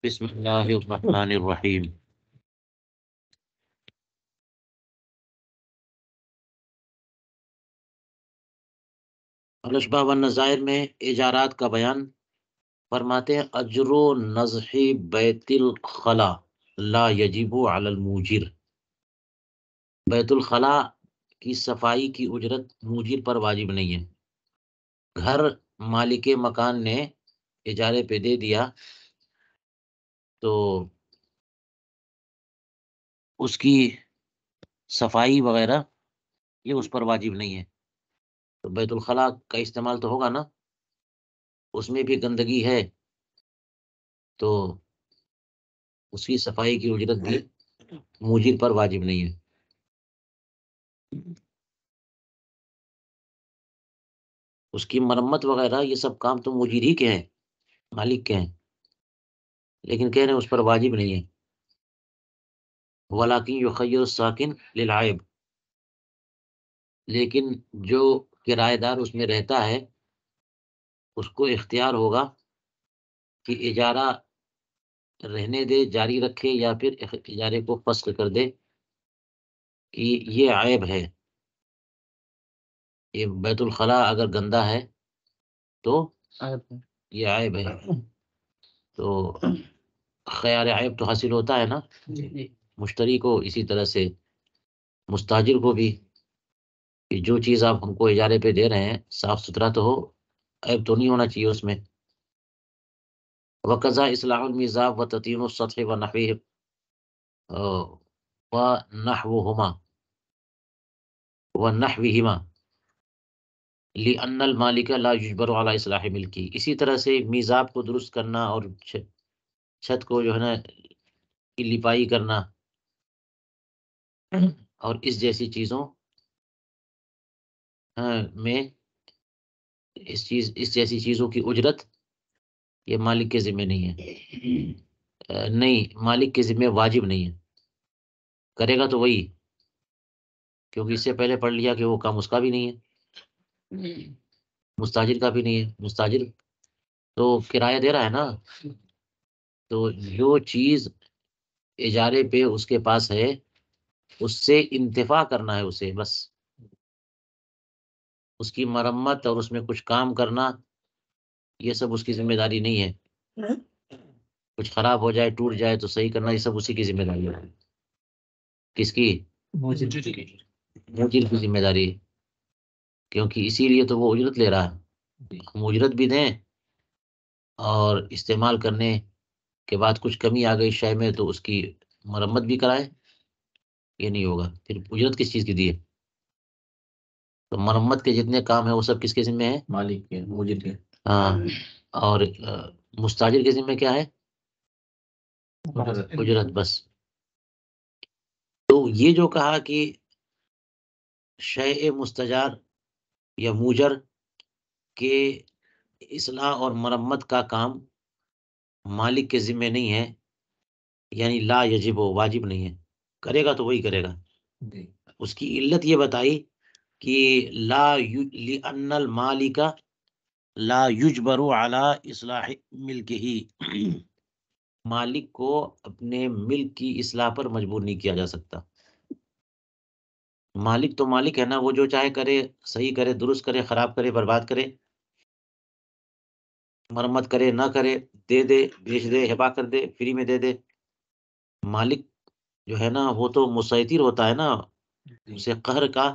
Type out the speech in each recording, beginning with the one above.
بسم اللہ الرحمن الرحیم۔ الاشباہ والنظائر میں اجارات کا بیان فرماتے ہیں اجر و نضح بیت الخلا لا یجب علی الموجر۔ بیت الخلا کی صفائی کی اجرت موجر پر واجب نہیں ہے۔ گھر مالک مکان نے اجارے پہ دے دیا تو اس کی صفائی وغیرہ یہ اس پر واجب نہیں ہے۔ تو بیت الخلا کا استعمال تو ہوگا نا، اس میں بھی گندگی ہے تو اس کی صفائی کی اجرت بھی موجر پر واجب نہیں ہے۔ اس کی مرمت وغیرہ یہ سب کام تو موجر ہی کے ہیں، مالک کے ہیں، لیکن کہہ رہے ہیں اس پر واجب نہیں ہے۔ وَلَٰكِن يُخَيَّرُ السَّاكِنُ لِلْعَيْبِ، لیکن جو کرایہ دار اس میں رہتا ہے اس کو اختیار ہوگا کہ اجارہ رہنے دے، جاری رکھے، یا پھر اجارے کو فسخ کر دے کہ یہ عیب ہے، یہ بیت الخلا اگر گندا ہے تو یہ عیب ہے۔ تو خیال عیب تو حاصل ہوتا ہے نا مشتری کو، اسی طرح سے مستاجر کو بھی، کہ جو چیز آپ ہم کو اجارے پہ دے رہے ہیں صاف ستھرا تو ہو، عیب تو نہیں ہونا چاہیے اس میں۔ وقضا اصلاح المیزاب و تطین السطح و نحوہ و نحوہما لأن المالک لا یجبر علی اصلاح ملکی، اسی طرح سے میزاب کو درست کرنا اور چھت کو جو ہے نا لپائی کرنا اور اس جیسی چیزوں میں اس جیسی چیزوں کی اجرت یہ مالک کے ذمہ نہیں ہے، نہیں مالک کے ذمہ واجب نہیں ہے، کرے گا تو وہی، کیونکہ اس سے پہلے پڑھ لیا کہ وہ کام اس کا بھی نہیں ہے، مستاجر کا بھی نہیں ہے۔ مستاجر تو کرایہ دے رہا ہے نا، تو جو چیز اجارے پہ اس کے پاس ہے اس سے انتفاع کرنا ہے اسے، بس اس کی مرمت اور اس میں کچھ کام کرنا یہ سب اس کی ذمہ داری نہیں ہے۔ کچھ خراب ہو جائے، ٹوٹ جائے تو صحیح کرنا، یہ سب اسی کی ذمہ داری ہے۔ کس کی؟ موجر کی ذمہ داری ہے، کیونکہ اسی لیے تو وہ اجرت لے رہا ہے۔ ہم اجرت بھی دیں اور استعمال کرنے کے بعد کچھ کمی آ گئی شے میں تو اس کی مرمت بھی کرائے، یہ نہیں ہوگا۔ پھر اجرت کس چیز کی دی ہے؟ تو مرمت کے جتنے کام ہیں وہ سب کس کے ذمہ ہیں؟ مالک کے، موجر کے۔ ہاں، اور مستاجر کے ذمہ کیا ہے؟ اجرت بس۔ تو یہ جو کہا کہ شیء مستجار یا موجر کے اصلاح اور مرمت کا کام مالک کے ذمہ نہیں ہے، یعنی لا یجب، واجب نہیں ہے، کرے گا تو وہی کرے گا۔ اس کی علت یہ بتائی کہ لأن المالک لا یجبر علی اصلاح ملکہ، مالک کو اپنے ملک کی اصلاح پر مجبور نہیں کیا جا سکتا۔ مالک تو مالک ہے نا، وہ جو چاہے کرے، صحیح کرے، درست کرے، خراب کرے، برباد کرے، مرمت کرے، نہ کرے، دے دے، بیچ دے، ہبا کر دے، فری میں دے دے۔ مالک جو ہے نا وہ تو مسیطر ہوتا ہے نا، اسے قہر کا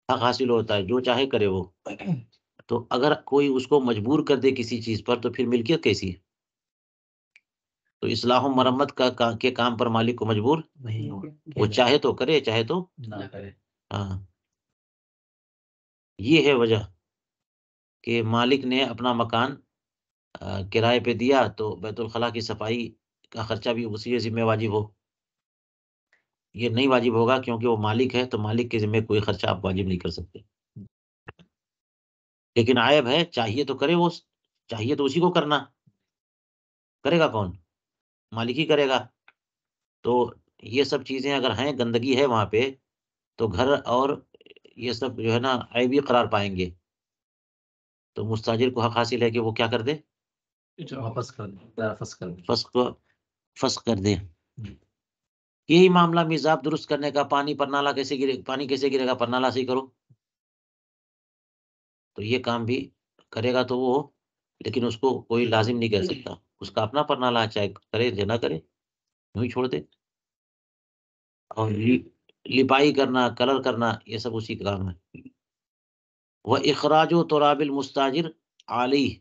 حق حاصل ہوتا ہے، جو چاہے کرے وہ۔ تو اگر کوئی اس کو مجبور کر دے کسی چیز پر تو پھر ملکیت کیسی ہے؟ تو اصلاح و مرمت کے کام پر مالک کو مجبور نہیں، وہ چاہے تو کرے، چاہے تو نہ کرے۔ ہاں، یہ ہے وجہ کہ مالک نے اپنا مکان کرائے پہ دیا تو بیت الخلا کی صفائی کا خرچہ بھی اسی کے ذمہ واجب ہو۔ یہ نہیں واجب ہوگا کیونکہ وہ مالک ہے، تو مالک کے ذمہ کوئی خرچہ آپ واجب نہیں کر سکتے۔ لیکن عیب ہے، چاہیے تو کرے، وہ چاہیے تو اسی کو کرنا، کرے گا کون؟ مالک ہی کرے گا۔ تو یہ سب چیزیں اگر ہیں، گندگی ہے وہاں پہ، تو گھر اور یہ سب جو ہے نا عیبی قرار پائیں گے، تو مستاجر کو حق حاصل ہے کہ وہ کیا کر دے؟ فسخ فسخ کر دے. یہی معاملہ میزاب درست کرنے کا، پانی پر نالا کیسے گرے، پانی کیسے گرے گا، پر نالا سے ہی کرو. تو یہ کام بھی کرے گا تو وہ، لیکن اس کو کوئی لازم نہیں کر سکتا، اس کا اپنا پر نالا، چاہے کرے یا نہ کرے، یوں ہی چھوڑ دے. اور لپائی کرنا، کلر کرنا، یہ سب اسی کا کام ہے. وَإِخْرَاجُ تُرَابِ الْمُسْتَاجِرِ عَلَيْهِ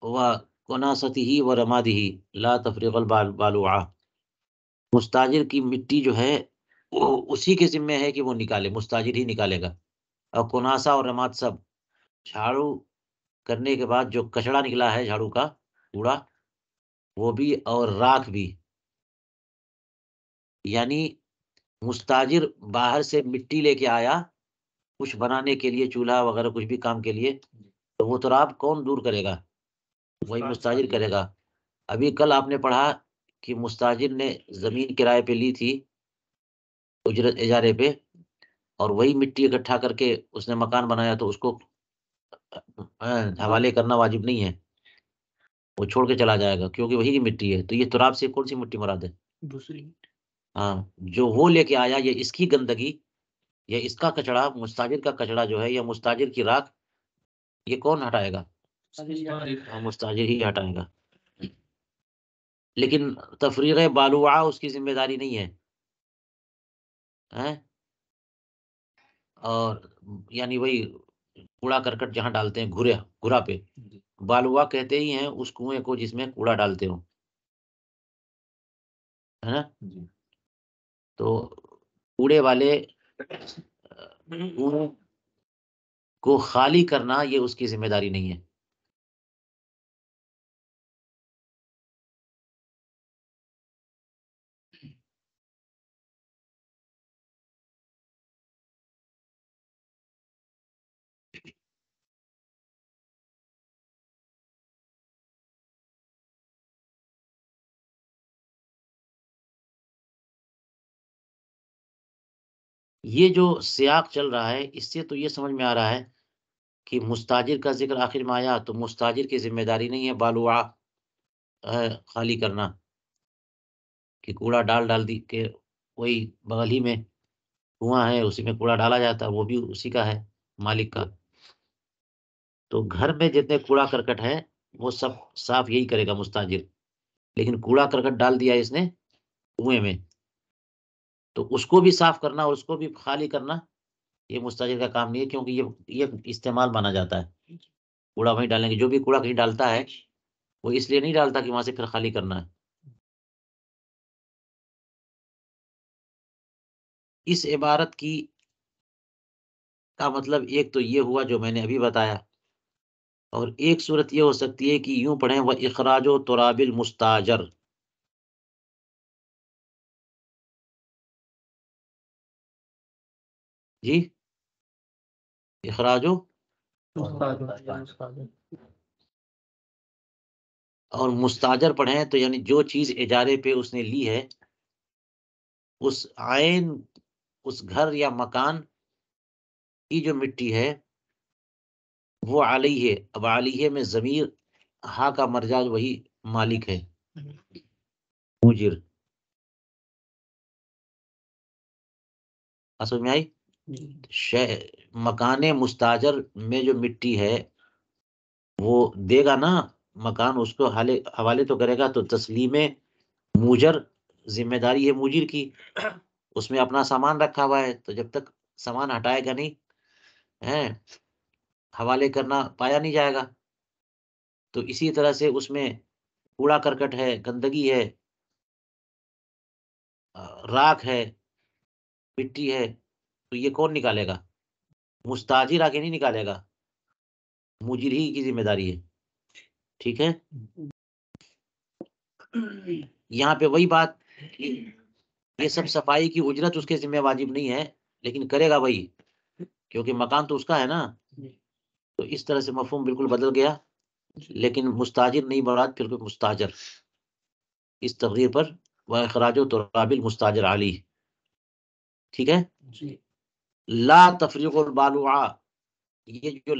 وَكُنَاسَتِهِ وَرَمَادِهِ لَا تَفْرِغَ الْبَالُوعَ. مستاجر کی مٹی جو ہے وہ اسی کے ذمہ ہے کہ وہ نکالے، مستاجر ہی نکالے گا. اور کناسا اور رماد سب، جھاڑو کرنے کے بعد جو کچڑا نکلا ہے، جھاڑو کا کوڑا، وہ بھی، اور راکھ بھی. یعنی مستاجر باہر سے مٹی لے کے آیا کچھ بنانے کے لیے، چولہا وغیرہ کچھ بھی کام کے لیے، تو وہ تراب کون دور کرے گا؟ وہی مستاجر کرے گا. ابھی کل آپ نے پڑھا کہ مستاجر نے زمین کرائے پہ لی تھی، اجرت اجارے پہ، اور وہی مٹی اکٹھا کر کے اس نے مکان بنایا، تو اس کو حوالے کرنا واجب نہیں ہے، وہ چھوڑ کے چلا جائے گا کیونکہ وہی کی مٹی ہے. تو یہ تراب سے کون سی مٹی مراد ہے؟ دوسری. ہاں، جو وہ لے کے آیا، یہ اس کی گندگی، یہ اس کا کچڑا، مستاجر کا کچڑا جو ہے، یا مستاجر کی راکھ، یہ کون ہٹائے گا؟ مستاجر ہی ہٹائے گا. لیکن تفریغ بالوعہ اس کی ذمہ داری نہیں ہے. اور یعنی وہی کوڑا کرکٹ جہاں ڈالتے ہیں، گھرا پہ، بالوا کہتے ہی ہیں اس کنویں کو جس میں کوڑا ڈالتے ہو، ہے نا. تو کوڑے والے کنویں کو خالی کرنا یہ اس کی ذمہ داری نہیں ہے. یہ جو سیاق چل رہا ہے، اس سے تو یہ سمجھ میں آ رہا ہے کہ مستاجر کا ذکر آخر میں آیا تو مستاجر کی ذمہ داری نہیں ہے بالوا خالی کرنا، کہ کوڑا ڈال دی کہ وہی بغل ہی میں کنواں ہے، اسی میں کوڑا ڈالا جاتا ہے، وہ بھی اسی کا ہے، مالک کا. تو گھر میں جتنے کوڑا کرکٹ ہے وہ سب صاف یہی کرے گا مستاجر. لیکن کوڑا کرکٹ ڈال دیا اس نے کنویں میں، تو اس کو بھی صاف کرنا اور اس کو بھی خالی کرنا یہ مستاجر کا کام نہیں ہے، کیونکہ یہ استعمال مانا جاتا ہے. کوڑا وہیں ڈالیں گے، جو بھی کوڑا کہیں ڈالتا ہے وہ اس لیے نہیں ڈالتا کہ وہاں سے پھر خالی کرنا ہے. اس عبارت کی کا مطلب ایک تو یہ ہوا جو میں نے ابھی بتایا، اور ایک صورت یہ ہو سکتی ہے کہ یوں پڑھیں وَإِخْرَاجُ تُرَابِ الْمُسْتَاجَرِ. جی، اخراجو اور مستاجر پڑھیں تو یعنی جو چیز اجارے پہ اس نے لی ہے، اس عین، اس گھر یا مکان کی جو مٹی ہے وہ علیہ. اب علیہ میں ضمیر ہا کا مرجع وہی مالک ہے، مجر. اصل میں آئی مکان مستاجر میں جو مٹی ہے وہ دے گا نا مکان، اس کو حوالے تو کرے گا، تو تسلیم موجر ذمہ داری ہے موجر کی. اس میں اپنا سامان رکھا ہوا ہے، تو جب تک سامان ہٹائے گا نہیں حوالے کرنا پایا نہیں جائے گا. تو اسی طرح سے اس میں کوڑا کرکٹ ہے، گندگی ہے، راکھ ہے، مٹی ہے، تو یہ کون نکالے گا؟ مستاجر آگے نہیں نکالے گا، مجر ہی کی ذمہ داری ہے. ٹھیک ہے. یہاں پہ وہی بات، یہ سب صفائی کی اجرت اس کے ذمہ واجب نہیں ہے، لیکن کرے گا وہی، کیونکہ مکان تو اس کا ہے نا. تو اس طرح سے مفہوم بالکل بدل گیا. لیکن مستاجر نہیں مراد، پھر مستاجر اس تقریر پر وَإِخْرَاجُ تُرَابِ الْمُسْتَاجَرِ عَلَيْهِ. ٹھیک ہے. لا تفریغ البالوعہ، یہ جو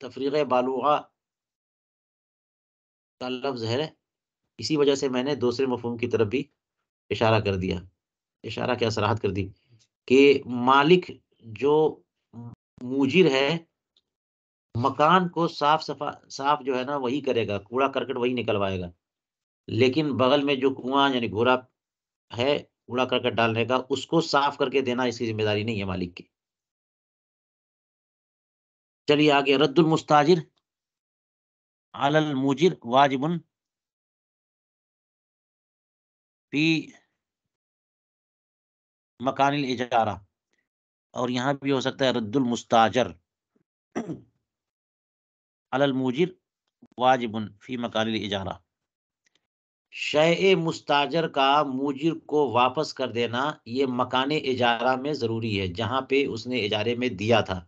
تفریغ بالوعہ کا لفظ ہے اسی وجہ سے میں نے دوسرے مفہوم کی طرف بھی اشارہ کر دیا، اشارہ کیا صراحت کر دی کہ مالک جو موجر ہے مکان کو صاف جو ہے نا وہی کرے گا، کوڑا کرکٹ وہی نکلوائے گا، لیکن بغل میں جو کنواں یعنی گھورا ہے کوڑا کرکٹ ڈالنے کا، اس کو صاف کر کے دینا اس کی ذمہ داری نہیں ہے مالک کی۔ چلیے آگے، رد المستاجر علی الموجر واجب فی مکان الاجارہ، اور یہاں بھی ہو سکتا ہے رد المستاجر علی الموجر واجب فی مکان الاجارہ، شیء مستاجر کا موجر کو واپس کر دینا یہ مکان اجارہ میں ضروری ہے، جہاں پہ اس نے اجارے میں دیا تھا،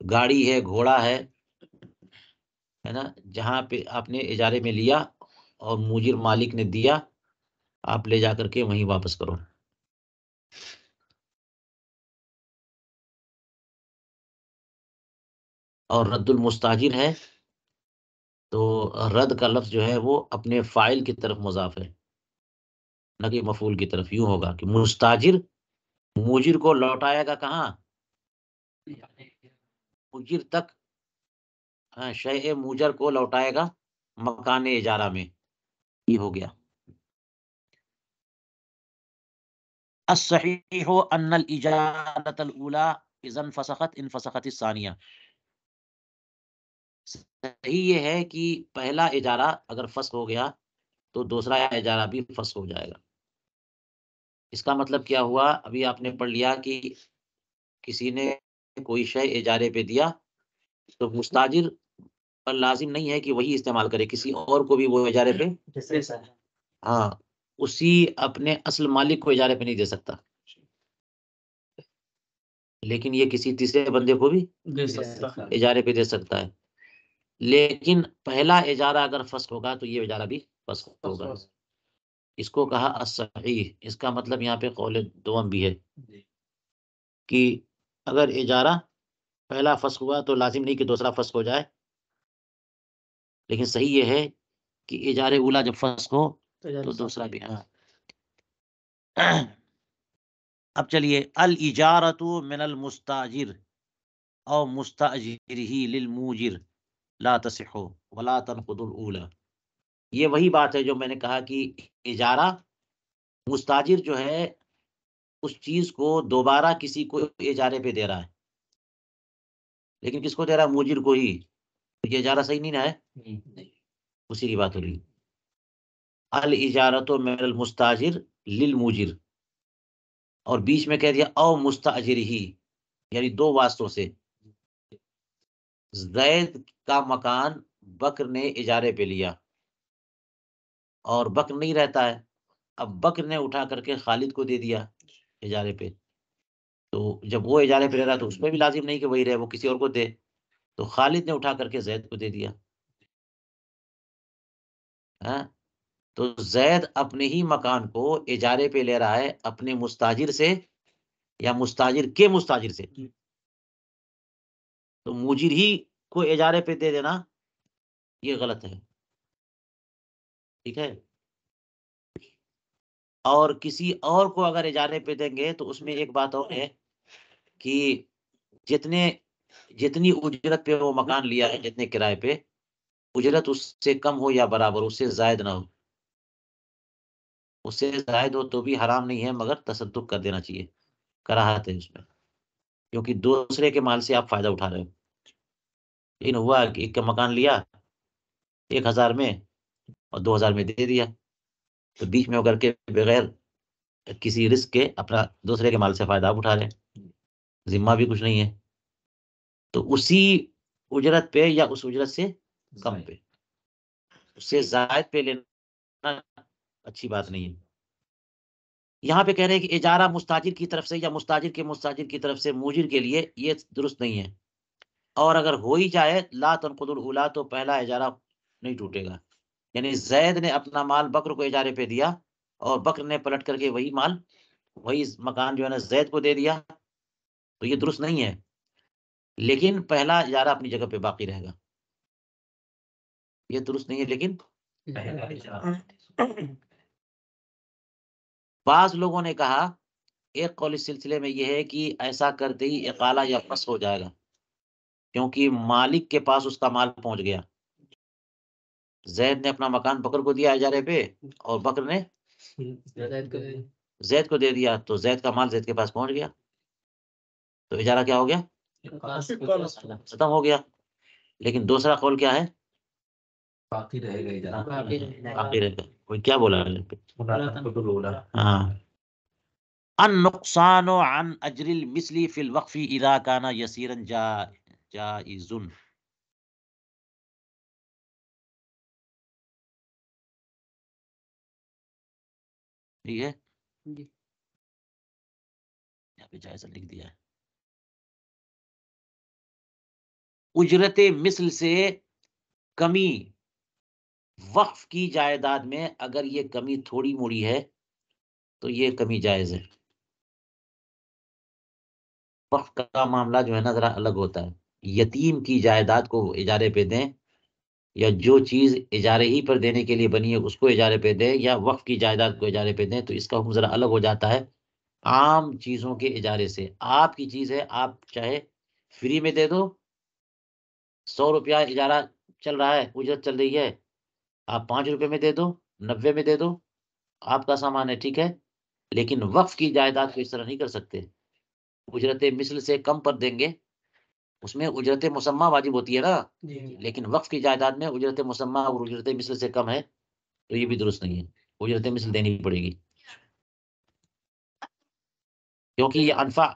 گاڑی ہے، گھوڑا ہے نا، جہاں پہ آپ نے اجارے میں لیا اور موجر مالک نے دیا، آپ لے جا کر کے وہیں واپس کرو۔ اور رد المستاجر ہے تو رد کا لفظ جو ہے وہ اپنے فاعل کی طرف مضاف ہے، نہ کہ مفعول کی طرف۔ یوں ہوگا کہ مستاجر موجر کو لوٹائے گا کہاں؟ موجر تک، شیء موجر کو لوٹائے گا مکان اجارہ میں، یہ ہو گیا۔ الصحیح ان الاجارۃ الاولی اذا انفسخت انفسخت الثانیہ، صحیح یہ ہے کہ پہلا اجارہ اگر فسخ ہو گیا تو دوسرا اجارہ بھی فسخ ہو جائے گا۔ اس کا مطلب کیا ہوا؟ ابھی آپ نے پڑھ لیا کہ کسی نے کوئی شے اجارے پہ دیا تو مستاجر پر لازم نہیں ہے کہ وہی استعمال کرے، کسی اور کو بھی وہ اجارے پہ، ہاں، اسی اپنے اصل مالک کو اجارے پہ نہیں دے سکتا، لیکن یہ کسی تیسرے بندے کو بھی اجارے پہ دے سکتا ہے۔ لیکن پہلا اجارہ اگر فسخ ہوگا تو یہ اجارہ بھی فسخ ہوگا، اس کو کہا الصحیح۔ اس کا مطلب یہاں پہ قول دوم بھی ہے کہ اگر اجارہ پہلا فسخ ہوا تو لازم نہیں کہ دوسرا فسخ ہو جائے، لیکن صحیح یہ ہے کہ اجارے اولا جب فسخ ہو تو دوسرا بھی، ہاں۔ اب چلیے، الاجارۃ من المستاجر او مستاجرہ للموجر لا تصح ولا تنقض الاولی، یہ وہی بات ہے جو میں نے کہا کہ اجارہ مستاجر جو ہے اس چیز کو دوبارہ کسی کو اجارے پہ دے رہا ہے، لیکن کس کو دے رہا ہے؟ موجر کو ہی، یہ اجارہ صحیح نہیں نہ ہے، اسی کی بات ہو رہی۔ الاجارۃ من المستاجر للموجر، اور بیچ میں کہہ دیا او مستاجرہ، یعنی دو واسطوں سے۔ زید کا مکان بکر نے اجارے پہ لیا اور بکر نہیں رہتا ہے، اب بکر نے اٹھا کر کے خالد کو دے دیا اجارے پہ، تو جب وہ اجارے پہ رہ رہا تو اس پہ بھی لازم نہیں کہ وہی رہے، وہ کسی اور کو دے، تو خالد نے اٹھا کر کے زید کو دے دیا، ہاں؟ تو زید اپنے ہی مکان کو اجارے پہ لے رہا ہے اپنے مستاجر سے یا مستاجر کے مستاجر سے، تو موجر ہی کو اجارے پہ دے دینا یہ غلط ہے، ٹھیک ہے؟ اور کسی اور کو اگر اجارے پہ دیں گے تو اس میں ایک بات اور ہے کہ جتنی اجرت پہ وہ مکان لیا ہے، جتنے کرائے پہ، اجرت اس سے کم ہو یا برابر، اس سے زائد نہ ہو، اس سے زائد ہو تو بھی حرام نہیں ہے، مگر تصدق کر دینا چاہیے، کراہت ہے اس میں، کیونکہ دوسرے کے مال سے آپ فائدہ اٹھا رہے ہو۔ لیکن ہوا کہ ایک کا مکان لیا 1000 میں اور 2000 میں دے دیا، تو بیچ میں ہو کر کے بغیر کسی رسک کے اپنا دوسرے کے مال سے فائدہ آپ اٹھا رہے ہیں، ذمہ بھی کچھ نہیں ہے، تو اسی اجرت پہ یا اس اجرت سے کم پہ، اس سے زائد پہ لینا اچھی بات نہیں ہے۔ یہاں پہ کہہ رہے ہیں کہ اجارہ مستاجر کی طرف سے یا مستاجر کے مستاجر کی طرف سے موجر کے لیے یہ درست نہیں ہے، اور اگر ہو ہی جائے لا تنقض الاولی، تو پہلا اجارہ نہیں ٹوٹے گا، یعنی زید نے اپنا مال بکر کو اجارے پہ دیا اور بکر نے پلٹ کر کے وہی مال، وہی مکان جو ہے نا زید کو دے دیا، تو یہ درست نہیں ہے، لیکن پہلا اجارہ اپنی جگہ پہ باقی رہے گا، یہ درست نہیں ہے لیکن بعض لوگوں نے کہا ایک قول اس سلسلے میں یہ ہے کہ ایسا کرتے ہی اقالہ یا فسخ ہو جائے گا، کیونکہ مالک کے پاس اس کا مال پہنچ گیا. زید نے اپنا مکان بکر کو دیا اجارے پہ اور بکر نے زید کو دے دیا، تو زید کا مال زید کے پاس پہنچ گیا، تو اجارہ کیا ہو گیا؟ ختم ہو گیا. لیکن دوسرا قول کیا ہے؟ باقی رہے گا. کوئی کیا بولا؟ ہاں. النقصان عن اجر المثل فی الوقف اذا کان یسیرا جائز. ٹھیک ہے، یہاں پہ جائزہ لکھ دیا ہے. اجرت مثل سے کمی وقف کی جائیداد میں اگر یہ کمی تھوڑی موڑی ہے تو یہ کمی جائز ہے. وقف کا معاملہ جو ہے نا ذرا الگ ہوتا ہے. یتیم کی جائیداد کو اجارے پہ دیں، یا جو چیز اجارے ہی پر دینے کے لیے بنی ہے اس کو اجارے پہ دیں، یا وقف کی جائیداد کو اجارے پہ دیں، تو اس کا حکم ذرا الگ ہو جاتا ہے عام چیزوں کے اجارے سے. آپ کی چیز ہے، آپ چاہے فری میں دے دو، 100 روپیہ اجارہ چل رہا ہے، اجرت چل رہی ہے، آپ 5 روپے میں دے دو، 90 میں دے دو، آپ کا سامان ہے، ٹھیک ہے. لیکن وقف کی جائیداد کو اس طرح نہیں کر سکتے. اجرت مثل سے کم پر دیں گے، اس میں اجرت مسمہ واجب ہوتی ہے نا، لیکن وقف کی جائیداد میں اجرت مسمہ اور اجرت مثل سے کم ہے، تو یہ بھی درست نہیں ہے. اجرت مثل دینی پڑے گی، کیونکہ یہ انفع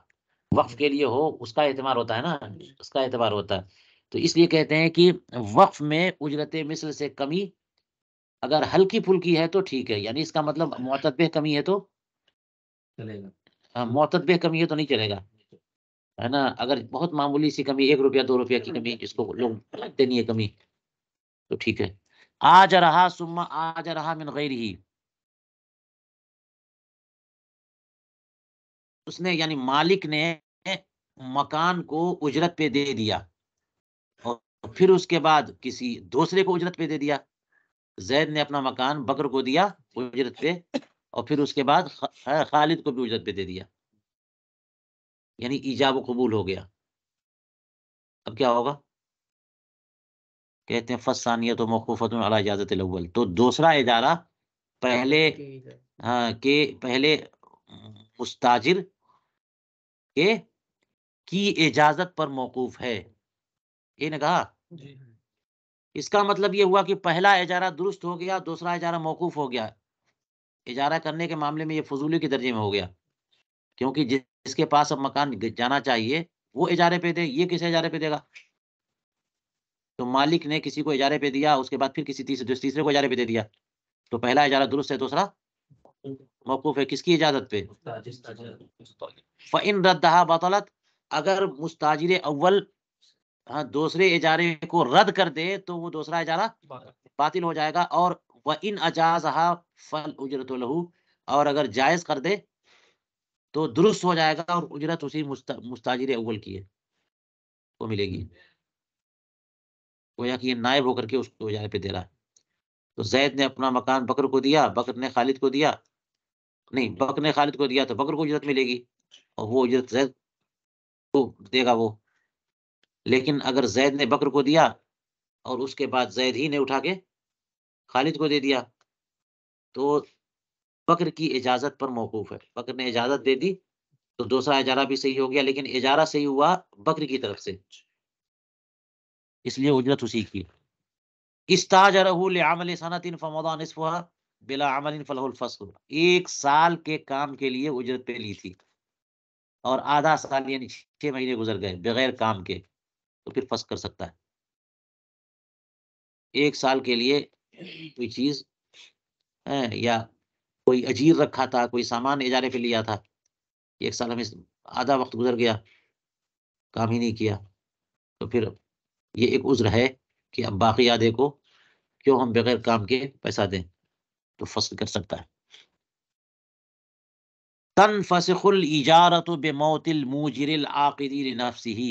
وقف کے لیے ہو اس کا اعتبار ہوتا ہے نا، اس کا اعتبار ہوتا ہے. تو اس لیے کہتے ہیں کہ وقف میں اجرت مثل سے کمی اگر ہلکی پھلکی ہے تو ٹھیک ہے، یعنی اس کا مطلب معتدبہ کمی ہے تو چلے گا، معتدبہ کمی ہے تو نہیں چلے گا، ہے نا. اگر بہت معمولی سی کمی، 1 روپیہ 2 روپیہ کی کمی جس کو لوگ دینی ہے کمی، تو ٹھیک ہے. آج رہا ثم آج رہا من غیر ہی، اس نے یعنی مالک نے مکان کو اجرت پہ دے دیا اور پھر اس کے بعد کسی دوسرے کو اجرت پہ دے دیا. زید نے اپنا مکان بکر کو دیا اجرت پہ، اور پھر اس کے بعد خالد کو بھی اجرت پہ دے دیا، یعنی ایجاب و قبول ہو گیا. اب کیا ہوگا؟ کہتے ہیں فثانیۃ موقوفۃ علی اجازت الاول، تو دوسرا اجارہ پہلے پہلے مستاجر کے کی اجازت پر موقوف ہے. یہ نے کہا اس کا مطلب یہ ہوا کہ پہلا اجارہ درست ہو گیا، دوسرا اجارہ موقوف ہو گیا. اجارہ کرنے کے معاملے میں یہ فضولی کے درجے میں ہو گیا، کیونکہ جس کے پاس اب مکان جانا چاہیے وہ اجارے پہ دے، یہ کس اجارے پہ دے گا؟ تو مالک نے کسی کو اجارے پہ دیا، اس کے بعد پھر کسی تیسرے کو اجارے پہ دے دیا، تو پہلا اجارہ درست ہے، دوسرا موقوف ہے. کس کی اجازت پہ؟ فَإِن رَدَّهَا بَطَلَتْ، اگر مستاجر اول دوسرے اجارے کو رد کر دے تو وہ دوسرا اجارہ باطل ہو جائے گا. اور وَإِنْ أَجَازَهَا فَالْأُجْرَةُ لَهُ، اور اگر جائز کر دے تو درست ہو جائے گا، اور اجرت اسی مستاجر اول کی ہے وہ ملے گی، گویا کہ یہ نائب ہو کر کے اس کو اجارے پہ دے رہا ہے. تو زید نے اپنا مکان بکر کو دیا، بکر نے خالد کو دیا، نہیں بکر نے خالد کو دیا تو بکر کو اجرت ملے گی، اور وہ اجرت زید کو دے گا وہ. لیکن اگر زید نے بکر کو دیا اور اس کے بعد زید ہی نے اٹھا کے خالد کو دے دیا، تو بکر کی اجازت پر موقوف ہے. بکر نے اجازت دے دی تو دوسرا اجارہ بھی صحیح ہو گیا، لیکن اجارہ صحیح ہوا بکر کی طرف سے، اس لیے اجرت اسی کی. استاجرہ لعمل سنۃ فمضى نصفها بلا عمل فله الفسخ، 1 سال کے کام کے لیے اجرت پہ لی تھی اور آدھا سال یعنی 6 مہینے گزر گئے بغیر کام کے، تو پھر فسخ کر سکتا ہے. 1 سال کے لیے کوئی چیز یا کوئی اجیر رکھا تھا، کوئی سامان اجارے پہ لیا تھا، 1 سال ہمیں آدھا وقت گزر گیا، کام ہی نہیں کیا، تو پھر یہ ایک عذر ہے کہ اب باقی آدھے کو کیوں ہم بغیر کام کے پیسہ دیں، تو فسخ کر سکتا ہے. تنفسخ الاجارۃ بموت الموجر العاقد لنفسه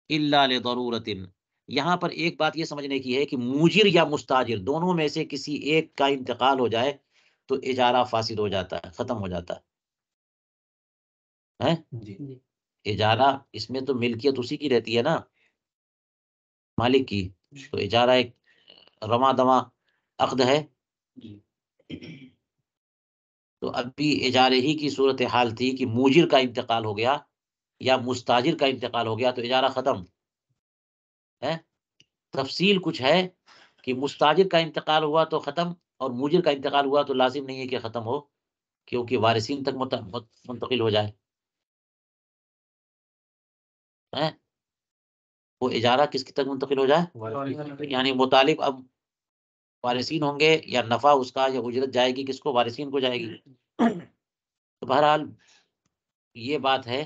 الا لضرورۃ، یہاں پر ایک بات یہ سمجھنے کی ہے کہ موجر یا مستاجر دونوں میں سے کسی ایک کا انتقال ہو جائے تو اجارہ فاسد ہو جاتا ہے، ختم ہو جاتا ہے۔ اجارہ اس میں تو ملکیت اسی کی رہتی ہے نا، مالک کی، تو اجارہ ایک رواں دواں عقد ہے۔ تو ابھی اجارے ہی کی صورت حال تھی کہ موجر کا انتقال ہو گیا یا مستاجر کا انتقال ہو گیا تو اجارہ ختم ہے۔ تفصیل کچھ ہے کہ مستاجر کا انتقال ہوا تو ختم، اور موجر کا انتقال ہوا تو لازم نہیں ہے کہ ختم ہو، کیونکہ وارثین تک منتقل ہو جائے۔ وہ اجارہ کس کی تک منتقل ہو جائے، یعنی مطالب اب وارثین ہوں گے، یا نفع اس کا یا اجرت جائے گی کس کو، وارثین کو جائے گی۔ تو بہرحال یہ بات ہے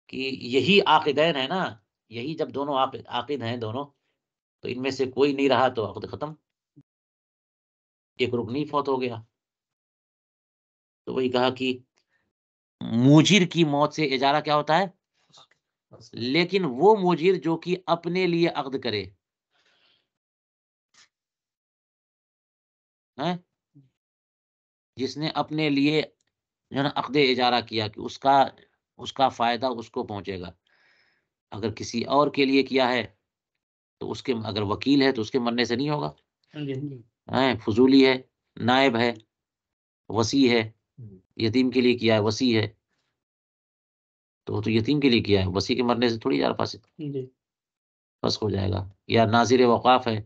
کہ یہی عاقدین ہے نا، یہی جب دونوں عاقد ہیں دونوں، تو ان میں سے کوئی نہیں رہا تو عقد ختم، ایک رکنی فوت ہو گیا۔ تو وہی کہا کہ موجر کی موت سے اجارہ کیا ہوتا ہے، لیکن وہ موجر جو کہ اپنے لیے عقد کرے، جس نے اپنے لیے جو ہے نا عقد اجارہ کیا، کہ اس کا فائدہ اس کو پہنچے گا۔ اگر کسی اور کے لیے کیا ہے تو اس کے، اگر وکیل ہے تو اس کے مرنے سے نہیں ہوگا، فضولی ہے، نائب ہے، وصی ہے، یتیم کے لیے کیا ہے، وصی ہے تو یتیم کے لیے کیا ہے، وصی کے مرنے سے تھوڑی یار فسخ ہو جائے گا، یا ناظر وقاف ہے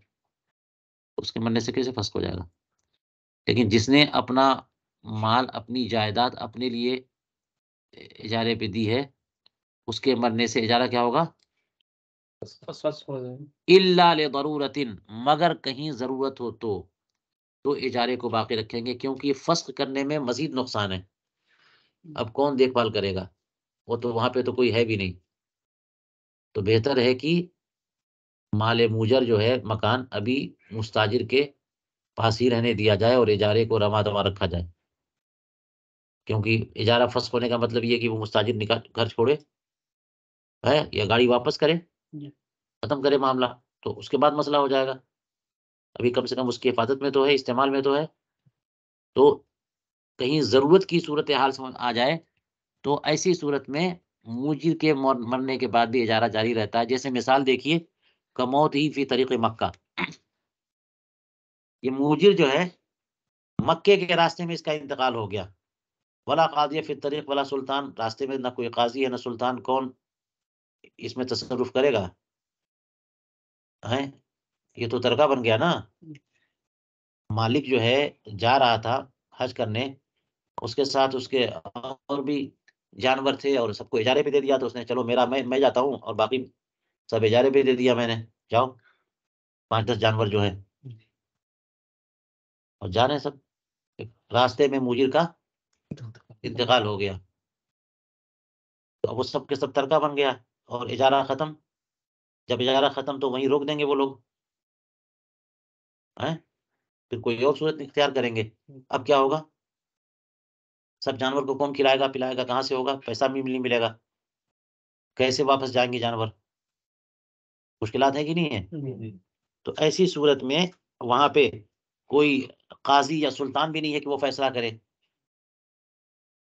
اس کے مرنے سے کیسے فسخ ہو جائے گا۔ لیکن جس نے اپنا مال، اپنی جائیداد اپنے لیے اجارے پہ دی ہے، اس کے مرنے سے اجارہ کیا ہوگا، الا لضرورت، مگر کہیں ضرورت ہو تو اجارے کو باقی رکھیں گے، کیونکہ فسخ کرنے میں مزید نقصان ہے۔ اب کون دیکھ بھال کرے گا، وہ تو وہاں پہ تو کوئی ہے بھی نہیں، تو بہتر ہے کہ مال موجر جو ہے مکان ابھی مستاجر کے پاس ہی رہنے دیا جائے اور اجارے کو رواں دواں رکھا جائے، کیونکہ اجارہ فسخ ہونے کا مطلب یہ کہ وہ مستاجر گھر چھوڑے ہے یا گاڑی واپس کرے، ختم کرے معاملہ، تو اس کے بعد مسئلہ ہو جائے گا۔ ابھی کم سے کم اس کی حفاظت میں تو ہے، استعمال میں تو ہے۔ تو کہیں ضرورت کی صورت حال آ جائے تو ایسی صورت میں موجر کے مرنے کے بعد بھی اجارہ جاری رہتا ہے۔ جیسے مثال دیکھیے، کموت ہی فی طریق مکہ، یہ موجر جو ہے مکے کے راستے میں اس کا انتقال ہو گیا، ولا قاضی فی الطریق ولا سلطان، راستے میں نہ کوئی قاضی ہے نہ سلطان، کون اس میں تصرف کرے گا، یہ تو ترکہ بن گیا نا۔ مالک جو ہے جا رہا تھا حج کرنے، اس کے ساتھ اس کے اور بھی جانور تھے اور سب کو اجارے پہ دے دیا، تو اس نے چلو میرا میں جاتا ہوں، اور باقی سب اجارے پہ دے دیا میں نے، جاؤ 5-10 جانور جو ہے، اور جا رہے ہیں سب، راستے میں موجر کا انتقال ہو گیا، تو وہ سب کے سب ترکہ بن گیا اور اجارہ ختم۔ جب اجارہ ختم تو وہیں روک دیں گے وہ لوگ، پھر کوئی اور صورت اختیار کریں گے۔ اب کیا ہوگا، سب جانور کو کون کھلائے گا پلائے گا، کہاں سے ہوگا، پیسہ بھی نہیں ملے گا، کیسے واپس جائیں گے جانور، مشکلات ہے کہ نہیں ہے۔ تو ایسی صورت میں وہاں پہ کوئی قاضی یا سلطان بھی نہیں ہے کہ وہ فیصلہ کرے،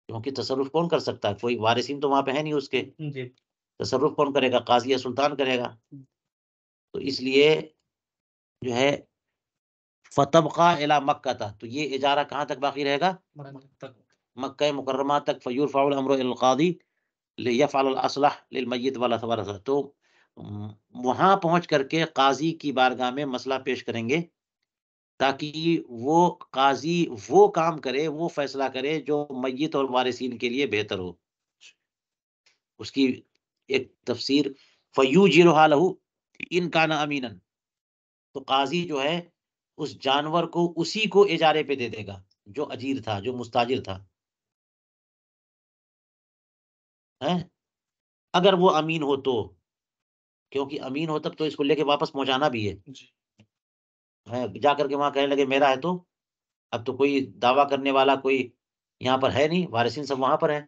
کیونکہ تصرف کون کر سکتا ہے، کوئی وارثین تو وہاں پہ ہے نہیں اس کے، تصرف کون کرے گا، قاضی یا سلطان کرے گا۔ تو اس لیے جو ہے فتبقى الى مکہ تھا، تو یہ اجارہ کہاں تک باقی رہے گا، مکہ مکرمہ تک، فیرفع الامر الى القاضی لیفعل الاصلح للمیت والورثہ، تو وہاں پہنچ کر کے قاضی کی بارگاہ میں مسئلہ پیش کریں گے، تاکہ وہ قاضی وہ کام کرے، وہ فیصلہ کرے جو میت اور وارثین کے لیے بہتر ہو۔ اس کی ایک تفسیر فیوجرها له ان کان امینا، تو قاضی جو ہے اس جانور کو اسی کو اجارے پہ دے دے گا جو اجیر تھا، جو مستاجر تھا، اگر وہ امین ہو تو، کیونکہ امین ہو تب تو اس کو لے کے واپس پہنچانا بھی ہے، جا کر کے وہاں کہنے لگے میرا ہے، تو اب تو کوئی دعویٰ کرنے والا کوئی یہاں پر ہے نہیں، وارثین سب وہاں پر ہیں،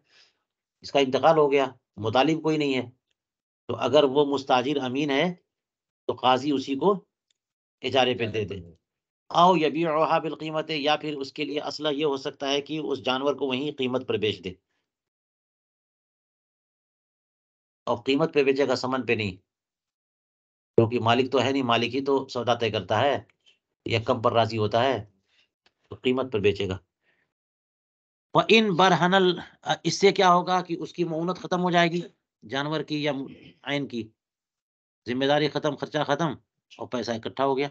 اس کا انتقال ہو گیا، مطالب کوئی نہیں ہے۔ تو اگر وہ مستاجر امین ہے تو قاضی اسی کو اجارے پہ دے دے. او یبیعها بالقیمت، یا پھر اس کے لیے اصلہ یہ ہو سکتا ہے کہ اس جانور کو وہیں قیمت پر بیچ دے، اور قیمت پہ بیچے گا، سمن پہ نہیں، کیونکہ مالک تو ہے نہیں، مالک ہی تو سودا طے کرتا ہے یا کم پر راضی ہوتا ہے، تو قیمت پر بیچے گا. وَإِن بَرْهَنَ، اس سے کیا ہوگا کہ اس کی معونت ختم ہو جائے گی، جانور کی یا عین کی، ذمہ داری ختم، خرچہ ختم، اور پیسہ اکٹھا ہو گیا،